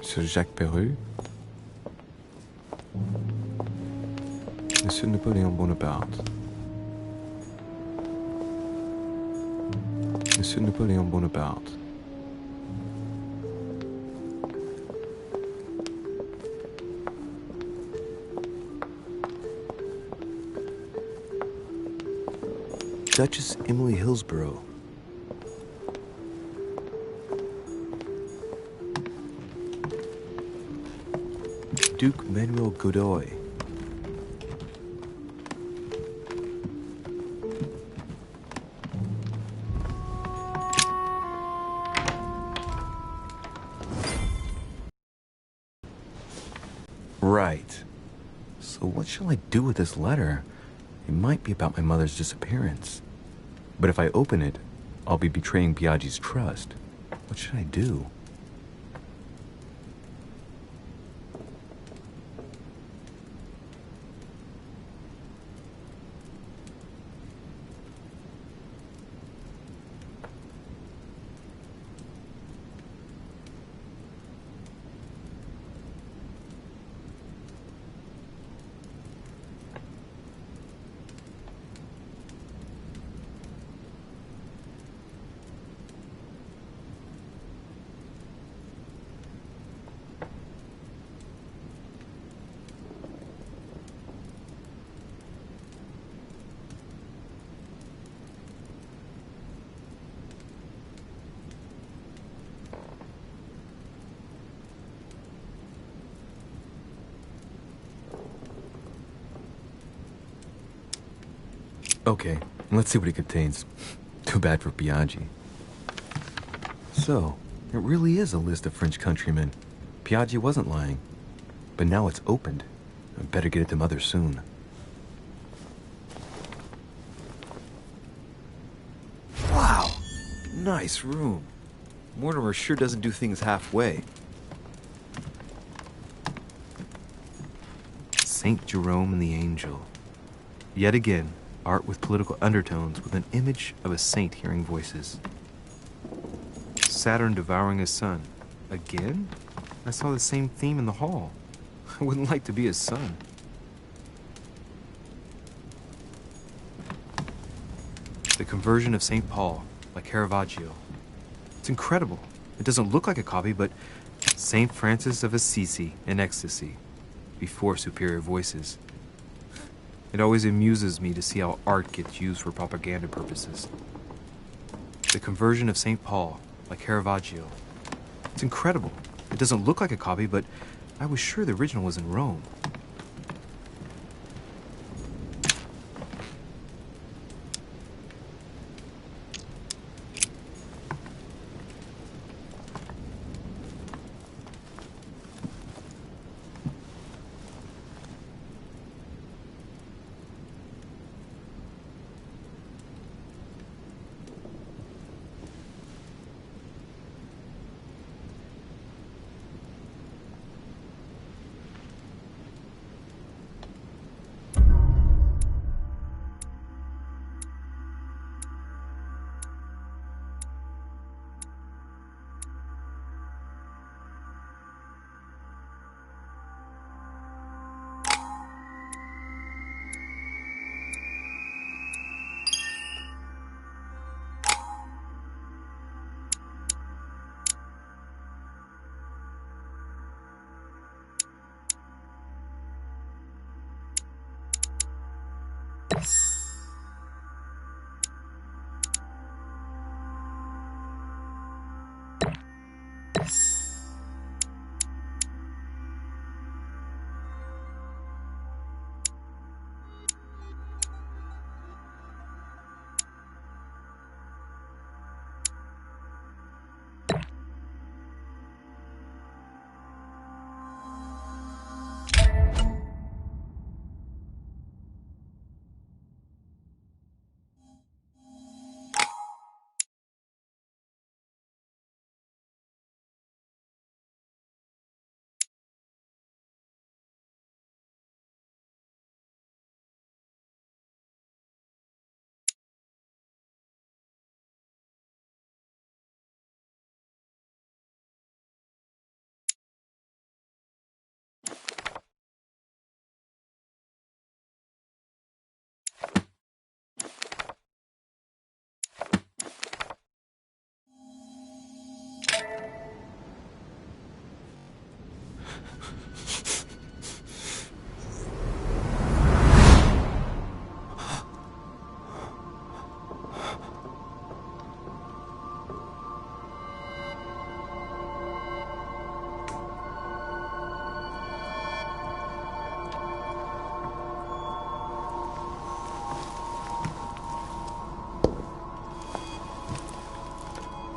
Sir Jacques Perru. Monsieur Napoleon Bonaparte. Monsieur Napoleon Bonaparte. Duchess Emily Hillsborough. Duke Manuel Godoy. Right. So what shall I do with this letter? It might be about my mother's disappearance. But if I open it, I'll be betraying Piaggi's trust. What should I do? Okay, let's see what it contains. Too bad for Piaggi. So, it really is a list of French countrymen. Piaggi wasn't lying. But now it's opened. I better get it to Mother soon. Wow! Nice room. Mortimer sure doesn't do things halfway. Saint Jerome and the Angel. Yet again, art with political undertones with an image of a saint hearing voices. Saturn devouring his son. Again? I saw the same theme in the hall. I wouldn't like to be his son. The Conversion of St. Paul by Caravaggio. It's incredible. It doesn't look like a copy, but St. Francis of Assisi in ecstasy, before superior voices. It always amuses me to see how art gets used for propaganda purposes. The Conversion of St. Paul by Caravaggio. It's incredible. It doesn't look like a copy, but I was sure the original was in Rome.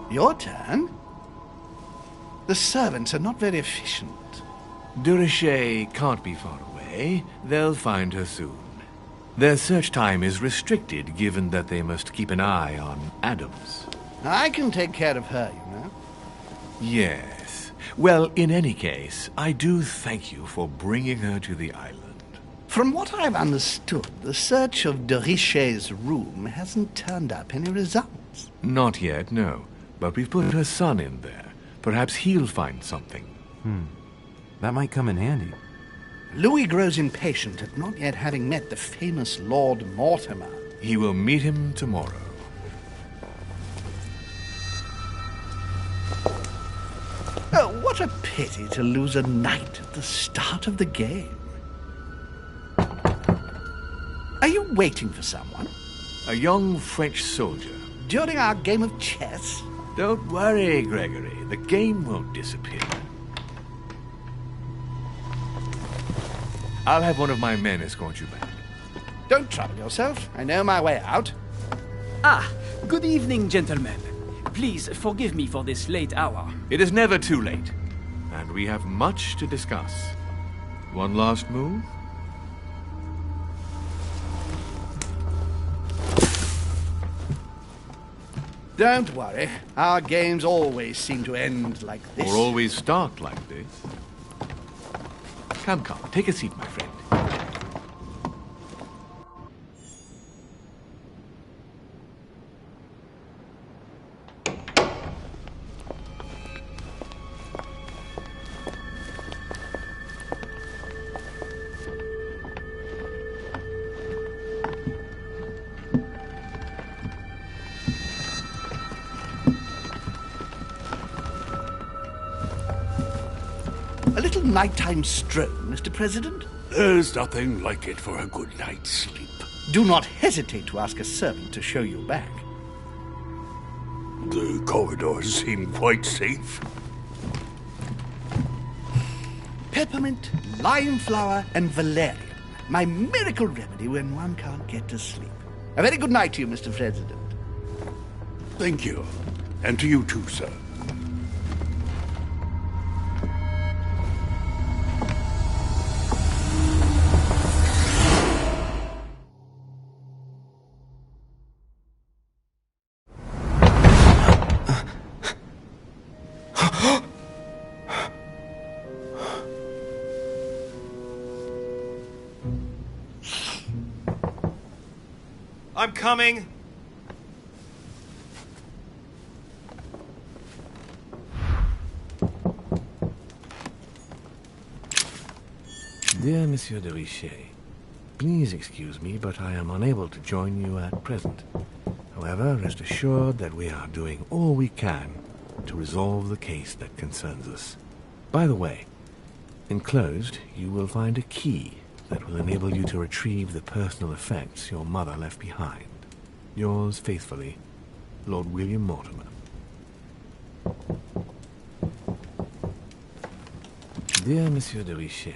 Your turn? The servants are not very efficient. Durocher can't be far away. They'll find her soon. Their search time is restricted, given that they must keep an eye on Adams. I can take care of her, you know. Yes. Well, in any case, I do thank you for bringing her to the island. From what I've understood, the search of Durocher's room hasn't turned up any results. Not yet, no. But we've put her son in there. Perhaps he'll find something. That might come in handy. Louis grows impatient at not yet having met the famous Lord Mortimer. He will meet him tomorrow. Oh, what a pity to lose a knight at the start of the game. Are you waiting for someone? A young French soldier. During our game of chess? Don't worry, Gregory. The game won't disappear. I'll have one of my men escort you back. Don't trouble yourself. I know my way out. Ah, good evening, gentlemen. Please forgive me for this late hour. It is never too late, and we have much to discuss. One last move? Don't worry. Our games always seem to end like this. Or always start like this. Come, take a seat, my friend. nighttime stroll, Mr. President? There's nothing like it for a good night's sleep. Do not hesitate to ask a servant to show you back. The corridors seem quite safe. Peppermint, lime flower, and valerian. My miracle remedy when one can't get to sleep. A very good night to you, Mr. President. Thank you. And to you too, sir. I'm coming! Dear Monsieur de Richet, please excuse me, but I am unable to join you at present. However, rest assured that we are doing all we can to resolve the case that concerns us. By the way, enclosed you will find a key that will enable you to retrieve the personal effects your mother left behind. Yours faithfully, Lord William Mortimer. Dear Monsieur de Richet,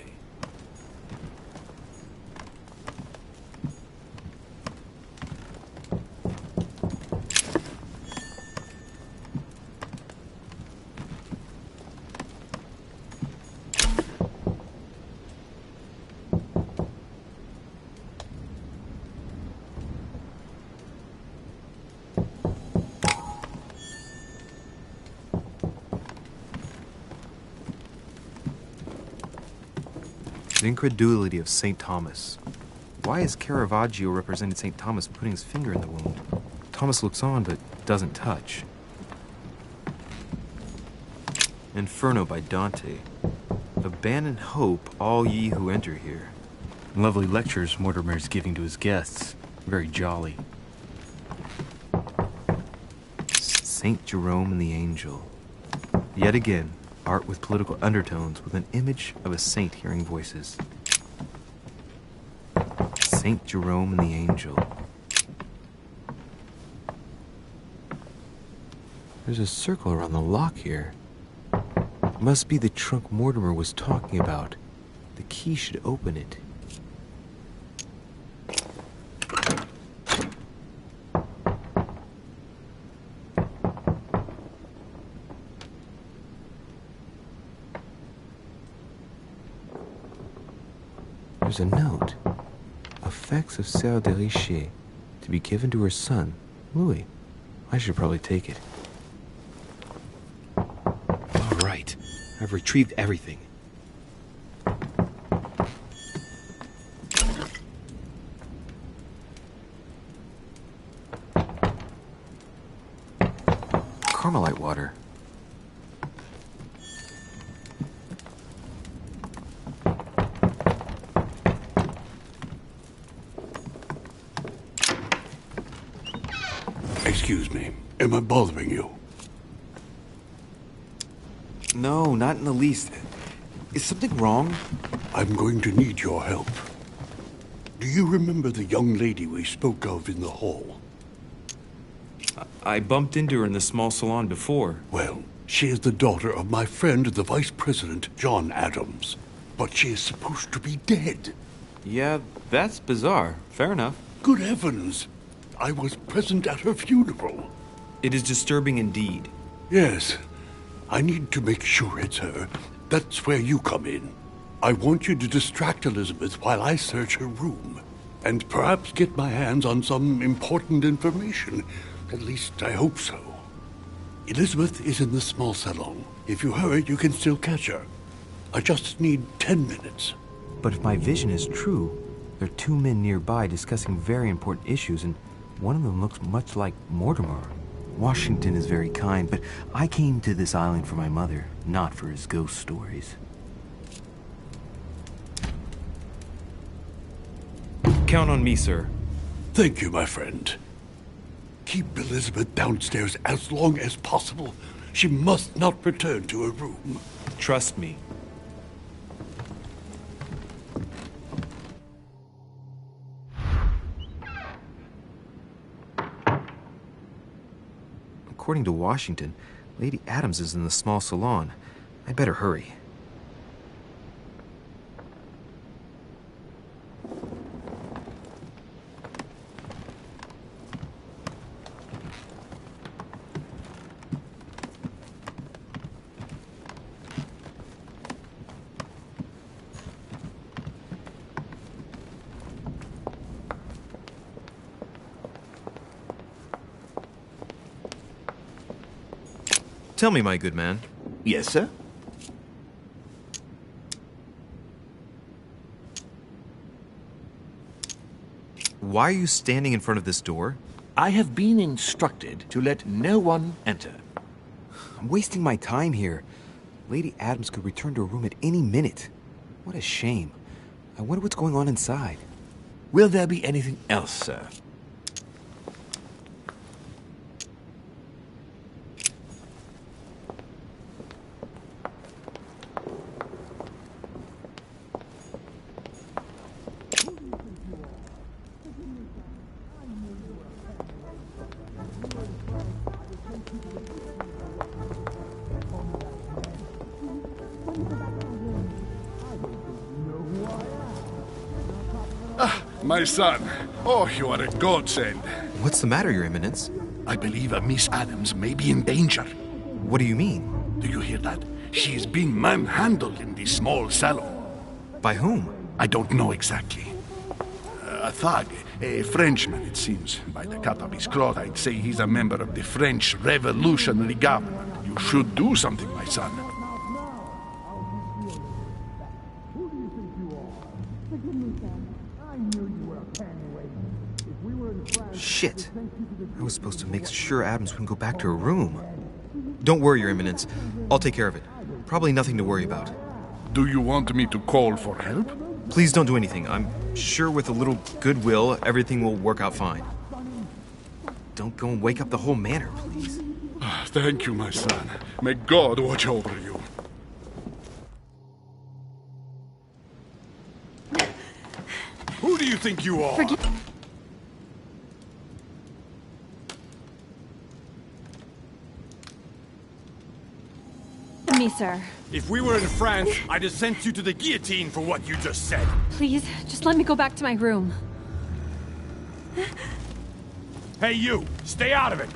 The incredulity of St. Thomas. Why is Caravaggio representing St. Thomas putting his finger in the wound? Thomas looks on but doesn't touch. Inferno by Dante. Abandon hope, all ye who enter here. Lovely lectures Mortimer is giving to his guests. Very jolly. St. Jerome and the Angel. Yet again, art with political undertones with an image of a saint hearing voices. St. Jerome and the Angel. There's a circle around the lock here. Must be the trunk Mortimer was talking about. The key should open it. There's a note. Effects of Sœur de Richet to be given to her son, Louis. I should probably take it. All right. I've retrieved everything. Carmelite water. Excuse me. Am I bothering you? No, not in the least. Is something wrong? I'm going to need your help. Do you remember the young lady we spoke of in the hall? I bumped into her in the small salon before. Well, she is the daughter of my friend, the Vice President, John Adams. But she is supposed to be dead. Yeah, that's bizarre. Fair enough. Good heavens! I was present at her funeral. It is disturbing indeed. Yes. I need to make sure it's her. That's where you come in. I want you to distract Elizabeth while I search her room. And perhaps get my hands on some important information. At least I hope so. Elizabeth is in the small salon. If you hurry, you can still catch her. I just need 10 minutes. But if my vision is true, there are two men nearby discussing very important issues, and one of them looks much like Mortimer. Washington is very kind, but I came to this island for my mother, not for his ghost stories. Count on me, sir. Thank you, my friend. Keep Elizabeth downstairs as long as possible. She must not return to her room. Trust me. according to Washington, Lady Adams is in the small salon. I better hurry. Tell me, my good man. Yes, sir? Why are you standing in front of this door? I have been instructed to let no one enter. I'm wasting my time here. Lady Adams could return to her room at any minute. What a shame. I wonder what's going on inside. Will there be anything else, sir? My son. Oh, you are a godsend. What's the matter, Your Eminence? I believe a Miss Adams may be in danger. What do you mean? Do you hear that? She is being manhandled in this small salon. By whom? I don't know exactly. A thug, a Frenchman, it seems. By the cut of his cloth, I'd say he's a member of the French Revolutionary Government. You should do something, my son. Shit. I was supposed to make sure Adams wouldn't go back to her room. Don't worry, Your Eminence. I'll take care of it. Probably nothing to worry about. Do you want me to call for help? Please don't do anything. I'm sure with a little goodwill, everything will work out fine. Don't go and wake up the whole manor, please. Thank you, my son. May God watch over you. Who do you think you are? Me, sir. If we were in France, I'd have sent you to the guillotine for what you just said. Please, just let me go back to my room. Hey, you! Stay out of it!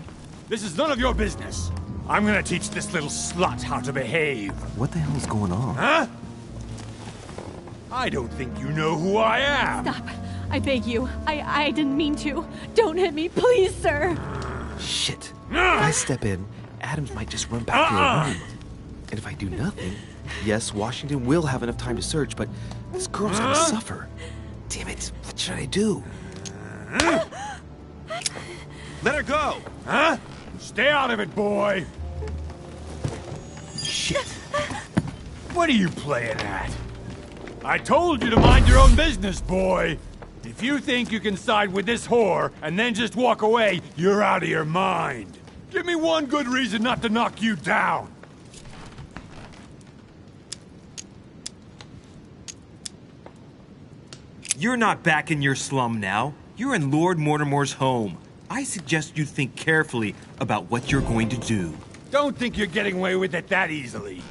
This is none of your business. I'm gonna teach this little slut how to behave. What the hell is going on? Huh? I don't think you know who I am. Stop. I beg you. I didn't mean to. Don't hit me, please, sir. Shit. If I step in, Adams might just run back to her room. And if I do nothing, yes, Washington will have enough time to search, but this girl's gonna suffer. Damn it, what should I do? Let her go! Huh? Stay out of it, boy! Shit. What are you playing at? I told you to mind your own business, boy! If you think you can side with this whore and then just walk away, you're out of your mind. Give me one good reason not to knock you down. You're not back in your slum now. You're in Lord Mortimer's home. I suggest you think carefully about what you're going to do. Don't think you're getting away with it that easily.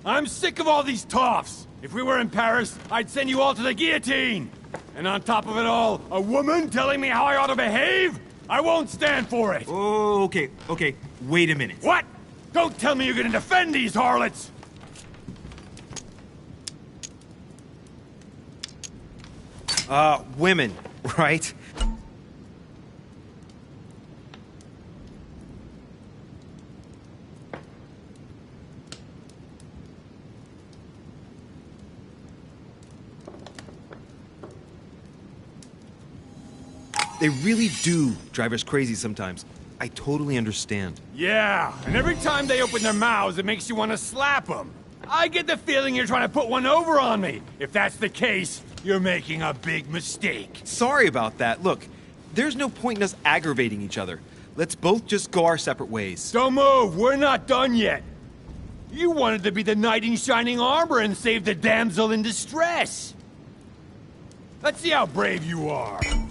I'm sick of all these toffs. If we were in Paris, I'd send you all to the guillotine. And on top of it all, a woman telling me how I ought to behave? I won't stand for it. Oh, okay. Wait a minute. What? Don't tell me you're gonna defend these harlots! Women, right? They really do drive us crazy sometimes. I totally understand. Yeah, and every time they open their mouths, it makes you want to slap them. I get the feeling you're trying to put one over on me. If that's the case, you're making a big mistake. Sorry about that. Look, there's no point in us aggravating each other. Let's both just go our separate ways. Don't move. We're not done yet. You wanted to be the knight in shining armor and save the damsel in distress. Let's see how brave you are. Hey,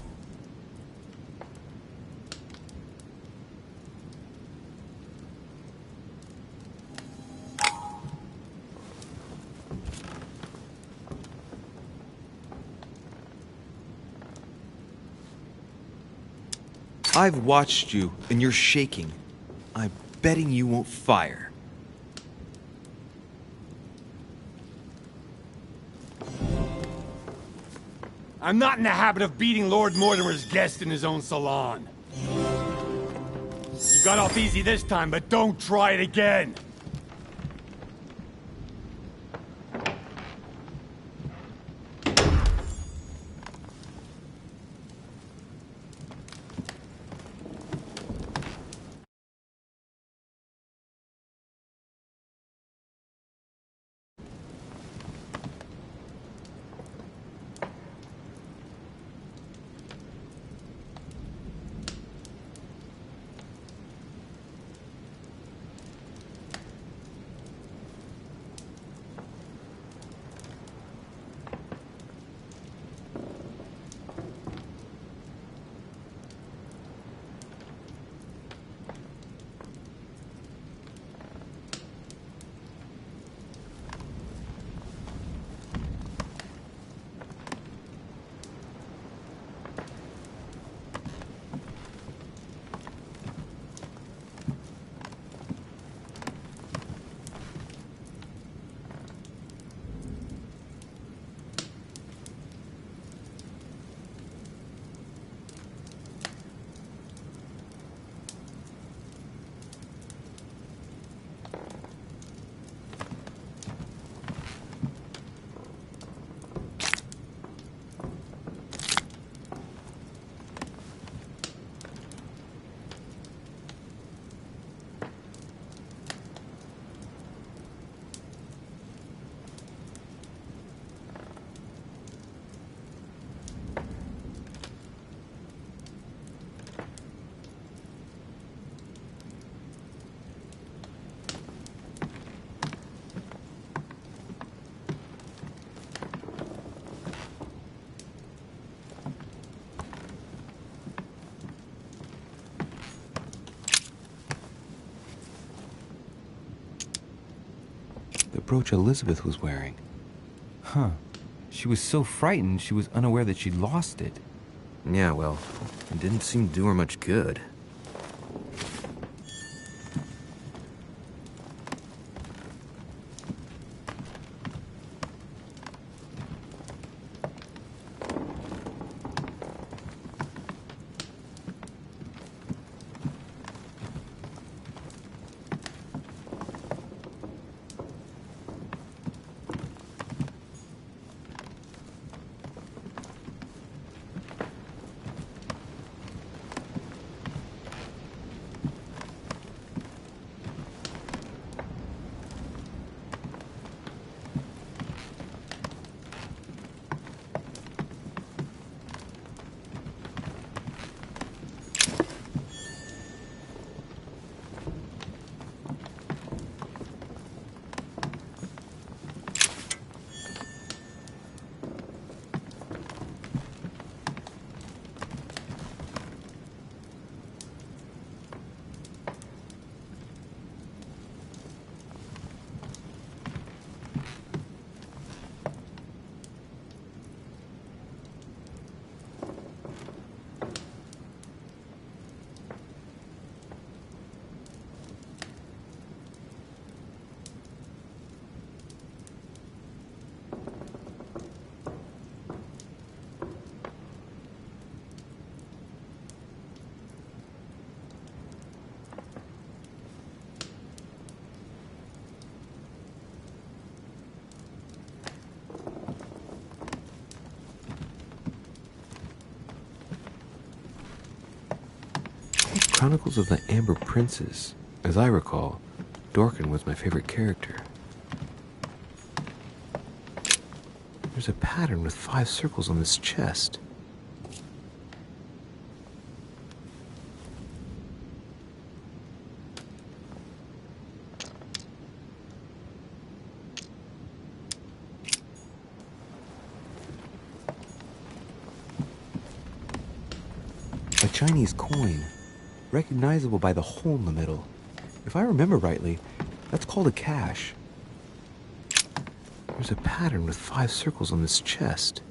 I've watched you, and you're shaking. I'm betting you won't fire. I'm not in the habit of beating Lord Mortimer's guest in his own salon. You got off easy this time, but don't try it again. The brooch Elizabeth was wearing. Huh. She was so frightened she was unaware that she'd lost it. Yeah, well, it didn't seem to do her much good. Chronicles of the Amber Princess. As I recall, Dorkin was my favorite character. There's a pattern with 5 circles on this chest. A Chinese coin, recognizable by the hole in the middle. If I remember rightly, that's called a cash. There's a pattern with 5 circles on this chest.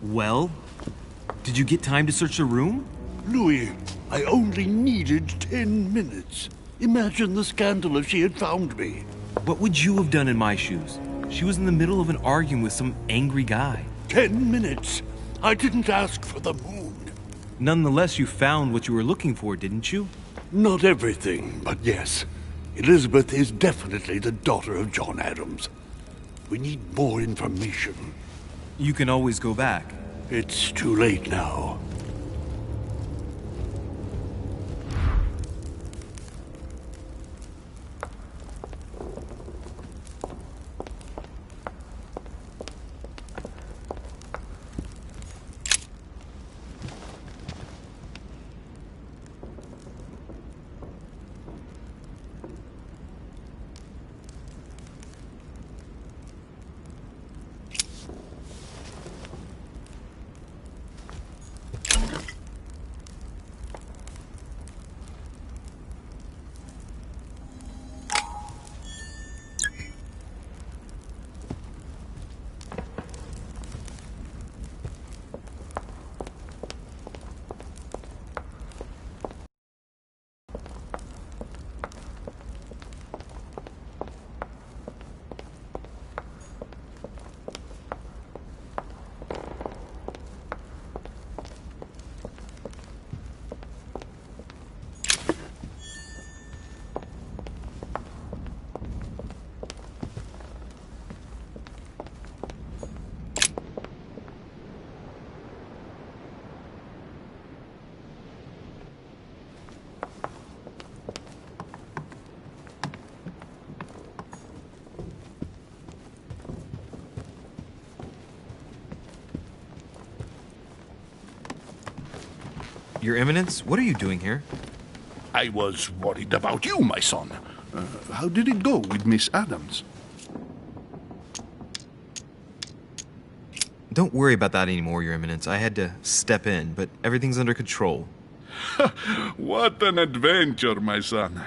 Well, did you get time to search the room? Louis, I only needed 10 minutes. Imagine the scandal if she had found me. What would you have done in my shoes? She was in the middle of an argument with some angry guy. 10 minutes? I didn't ask for the moon. Nonetheless, you found what you were looking for, didn't you? Not everything, but yes. Elizabeth is definitely the daughter of John Adams. We need more information. You can always go back. It's too late now. Your Eminence, what are you doing here? I was worried about you, my son. How did it go with Miss Adams? Don't worry about that anymore, Your Eminence. I had to step in, but everything's under control. What an adventure, my son.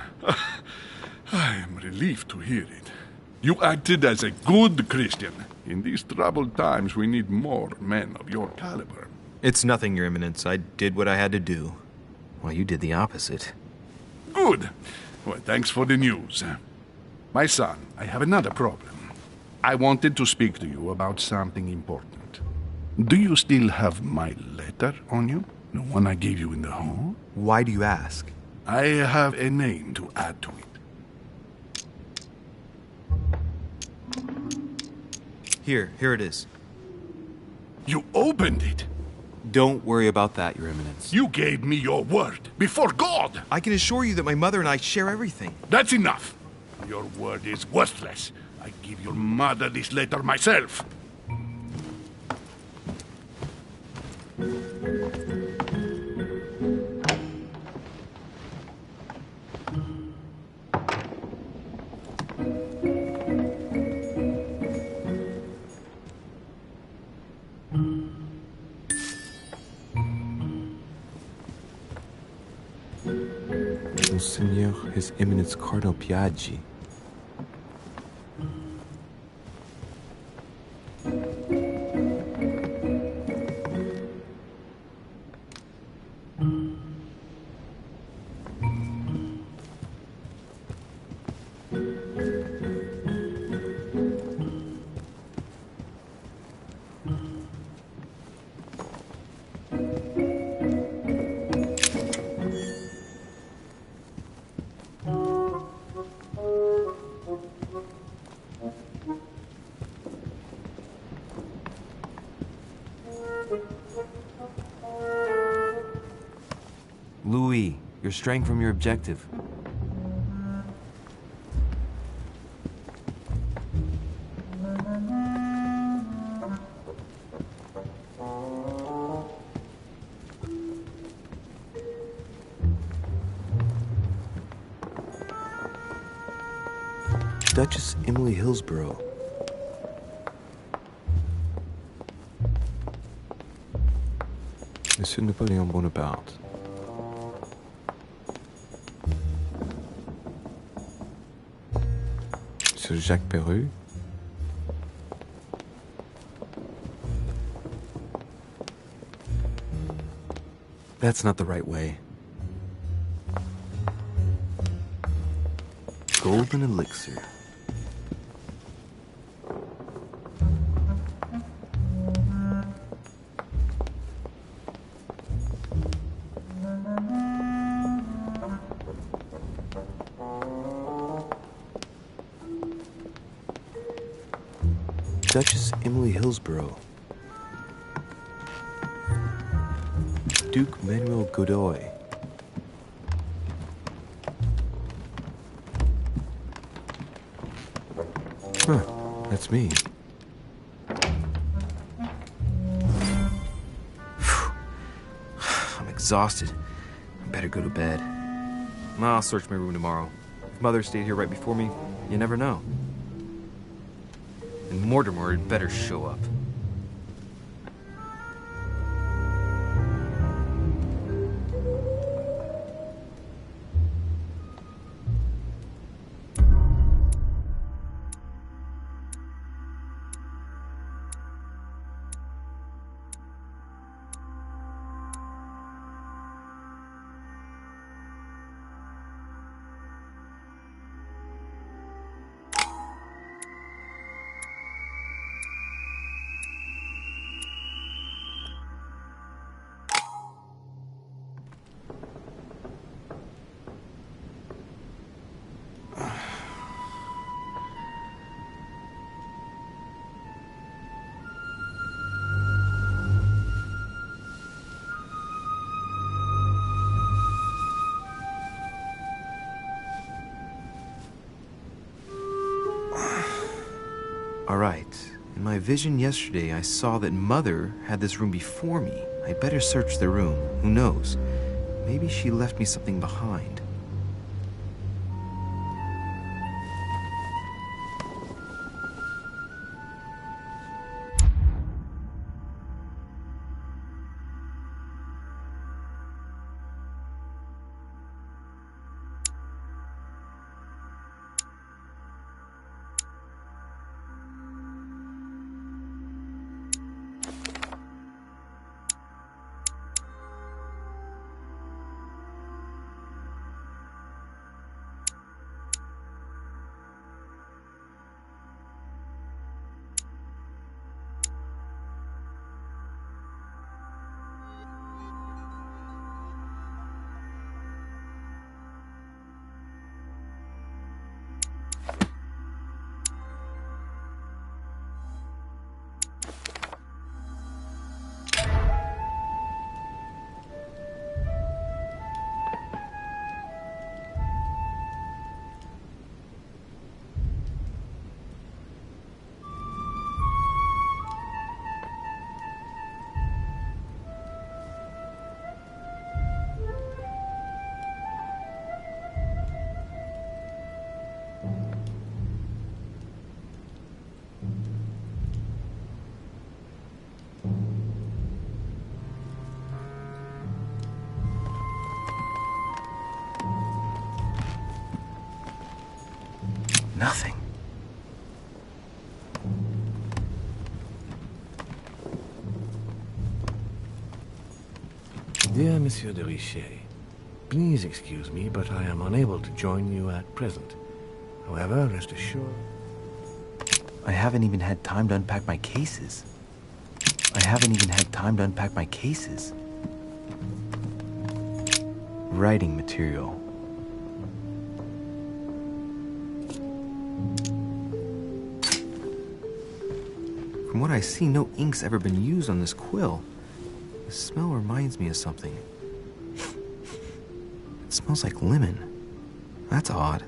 I am relieved to hear it. You acted as a good Christian. In these troubled times, we need more men of your caliber. It's nothing, Your Eminence. I did what I had to do. Well, you did the opposite. Good. Well, thanks for the news. My son, I have another problem. I wanted to speak to you about something important. Do you still have my letter on you? The one I gave you in the hall? Why do you ask? I have a name to add to it. Here it is. You opened it? Don't worry about that, Your Eminence. You gave me your word, before God! I can assure you that my mother and I share everything. That's enough! Your word is worthless. I give your mother this letter myself. Monseigneur, His Eminence Cardinal Piaggi. Louis, you're straying from your objective. Duchess Emily Hillsborough. Monsieur Napoleon Bonaparte. Monsieur Jacques Perru. That's not the right way. Golden elixir. Duchess Emily Hillsborough. Duke Manuel Godoy. Huh, that's me. I'm exhausted. I better go to bed. I'll search my room tomorrow. If Mother stayed here right before me, you never know. And Mortimer had better show up. Alright, in my vision yesterday I saw that Mother had this room before me. I better search the room. Who knows? Maybe she left me something behind. Nothing. Dear Monsieur de Richet, please excuse me, but I am unable to join you at present. However, rest assured... I haven't even had time to unpack my cases. Writing material. From what I see, no ink's ever been used on this quill. The smell reminds me of something. It smells like lemon. That's odd.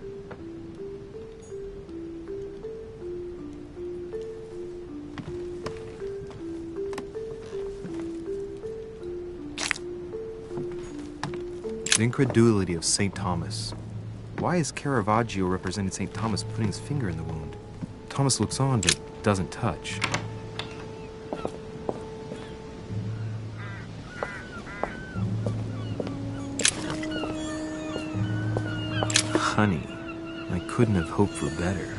The incredulity of St. Thomas. Why is Caravaggio representing St. Thomas putting his finger in the wound? Thomas looks on but doesn't touch. Honey, I couldn't have hoped for better.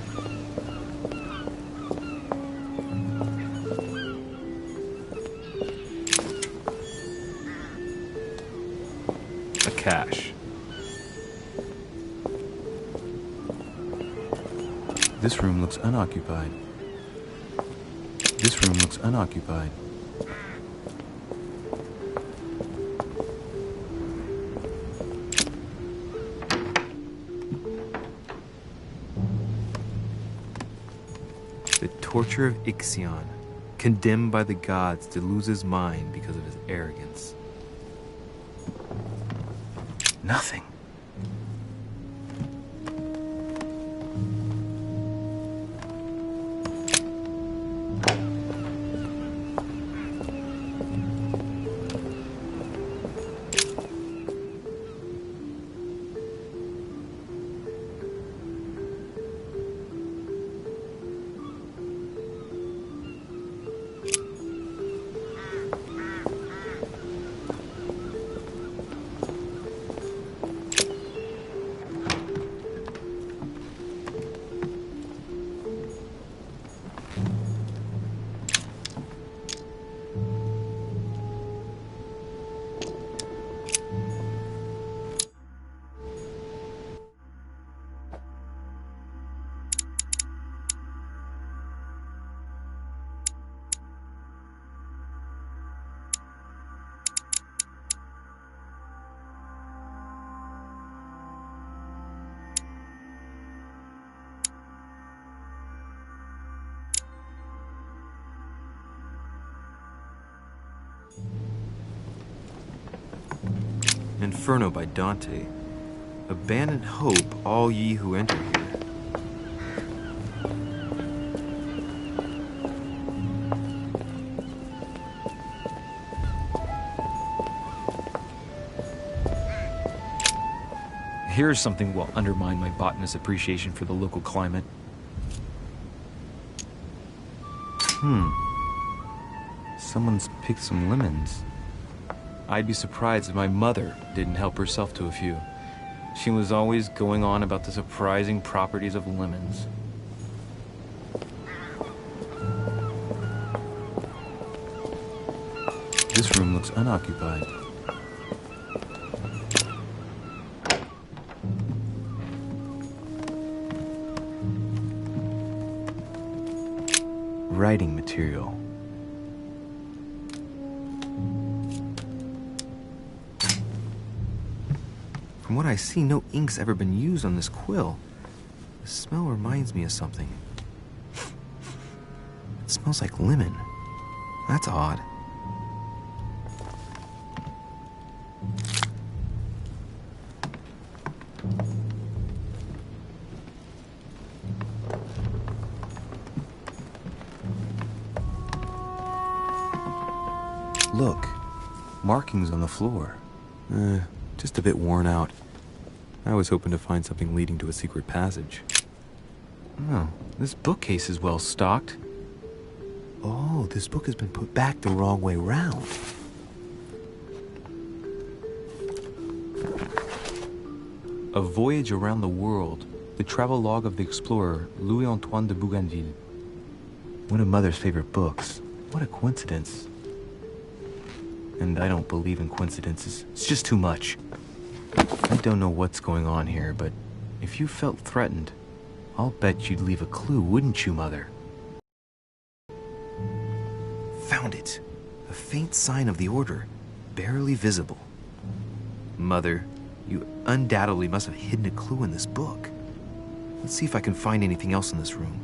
cash. This room looks unoccupied. This room looks unoccupied. The torture of Ixion, condemned by the gods to lose his mind because of his arrogance. Nothing. Inferno by Dante. Abandon hope, all ye who enter here. Here's something will undermine my botanist's appreciation for the local climate. Someone's picked some lemons. I'd be surprised if my mother didn't help herself to a few. She was always going on about the surprising properties of lemons. This room looks unoccupied. Writing material. From what I see, no ink's ever been used on this quill. The smell reminds me of something. It smells like lemon. That's odd. Look, markings on the floor. Just a bit worn out. I was hoping to find something leading to a secret passage. Oh, this bookcase is well stocked. Oh, this book has been put back the wrong way round. A Voyage Around the World. The travelogue of the explorer Louis-Antoine de Bougainville. One of Mother's favorite books. What a coincidence. And I don't believe in coincidences. It's just too much. I don't know what's going on here, but if you felt threatened, I'll bet you'd leave a clue, wouldn't you, Mother? Found it. A faint sign of the Order, barely visible. Mother, you undoubtedly must have hidden a clue in this book. Let's see if I can find anything else in this room.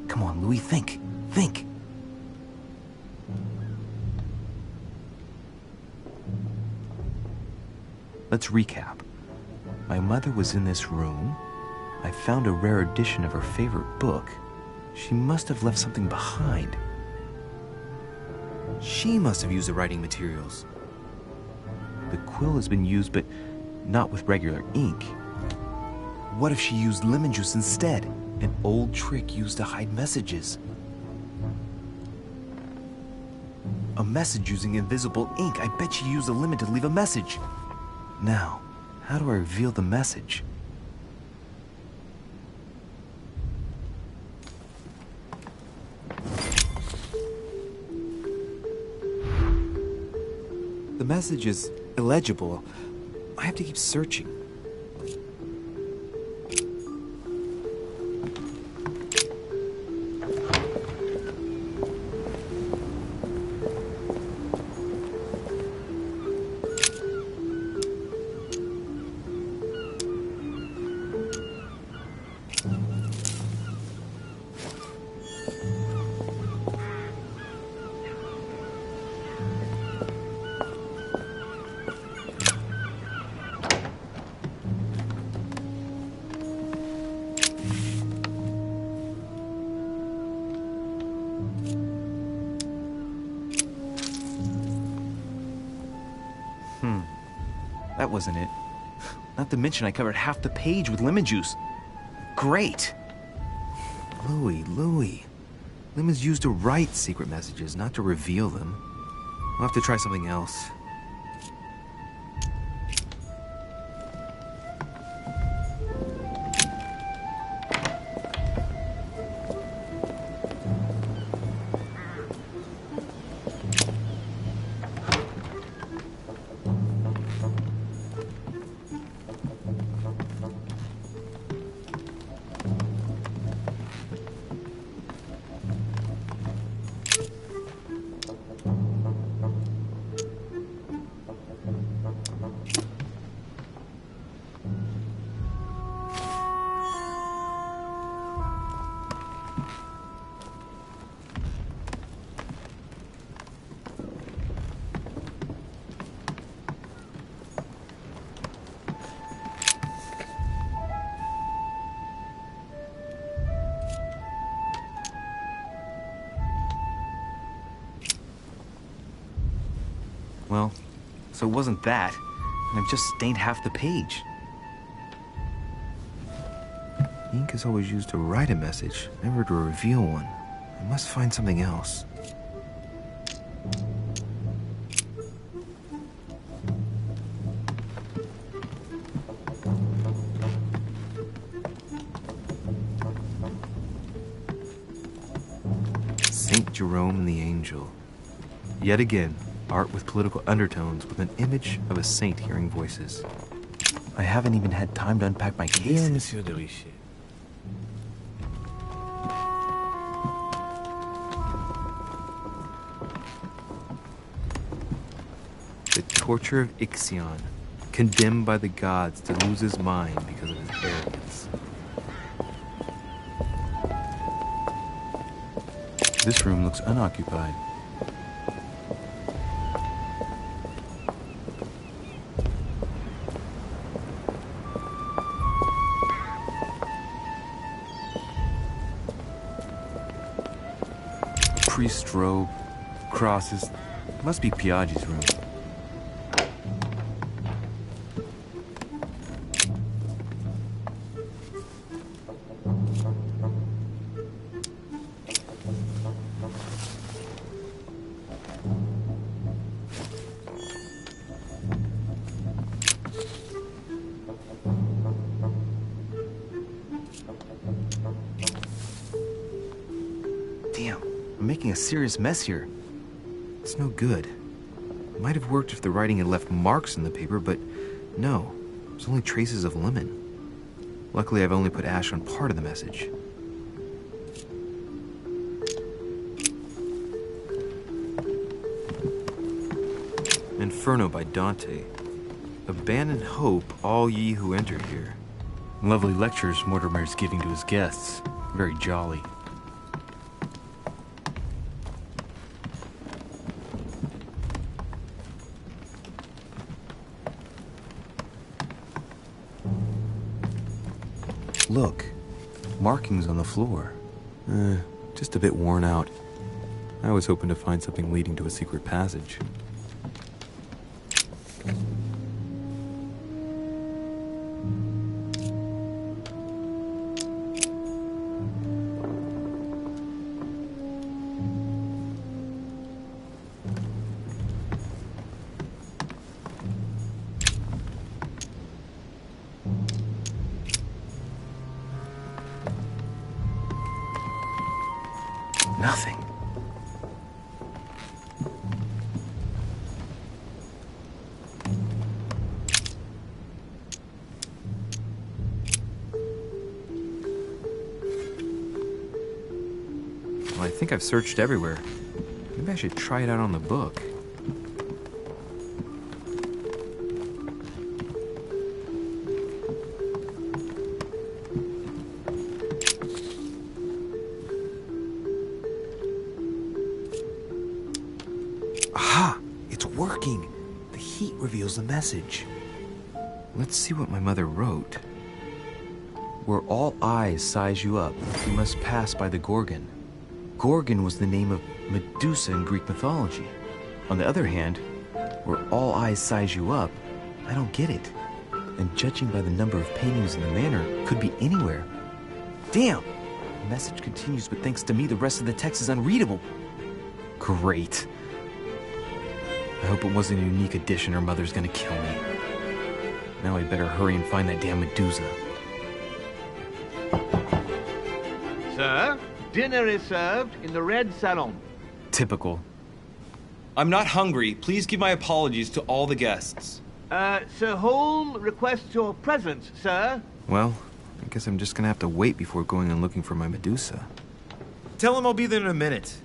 Come on, Louis, think. Think. Let's recap. My mother was in this room. I found a rare edition of her favorite book. She must have left something behind. She must have used the writing materials. The quill has been used, but not with regular ink. What if she used lemon juice instead? An old trick used to hide messages. A message using invisible ink. I bet she used a lemon to leave a message. Now, how do I reveal the message? The message is, illegible. I have to keep searching. That wasn't it. Not to mention I covered half the page with lemon juice. Great! Louis. Lemon's used to write secret messages, not to reveal them. I'll have to try something else. Well, so it wasn't that, and I've just stained half the page. Ink is always used to write a message, never to reveal one. I must find something else. Saint Jerome and the Angel. Yet again, art with political undertones with an image of a saint hearing voices. I haven't even had time to unpack my cases. Dear Monsieur de Richet. The torture of Ixion, condemned by the gods to lose his mind because of his arrogance. This room looks unoccupied. Priest robe, crosses. Must be Piaggi's room. Damn. I'm making a serious mess here. It's no good. It might have worked if the writing had left marks in the paper, but no. There's only traces of lemon. Luckily, I've only put ash on part of the message. Inferno by Dante. Abandon hope, all ye who enter here. Lovely lectures Mortimer's giving to his guests. Very jolly. Look, markings on the floor. Just a bit worn out. I was hoping to find something leading to a secret passage. Nothing. Well, I think I've searched everywhere. Maybe I should try it out on the book. Aha! It's working! The heat reveals the message. Let's see what my mother wrote. Where all eyes size you up, you must pass by the Gorgon. Gorgon was the name of Medusa in Greek mythology. On the other hand, where all eyes size you up, I don't get it. And judging by the number of paintings in the manor, could be anywhere. Damn! The message continues, but thanks to me, the rest of the text is unreadable. Great. I hope it wasn't a unique edition or Mother's gonna kill me. Now I better hurry and find that damn Medusa. Sir, dinner is served in the red salon. Typical. I'm not hungry. Please give my apologies to all the guests. Sir Holm requests your presence, sir. Well, I guess I'm just gonna have to wait before going and looking for my Medusa. Tell him I'll be there in a minute.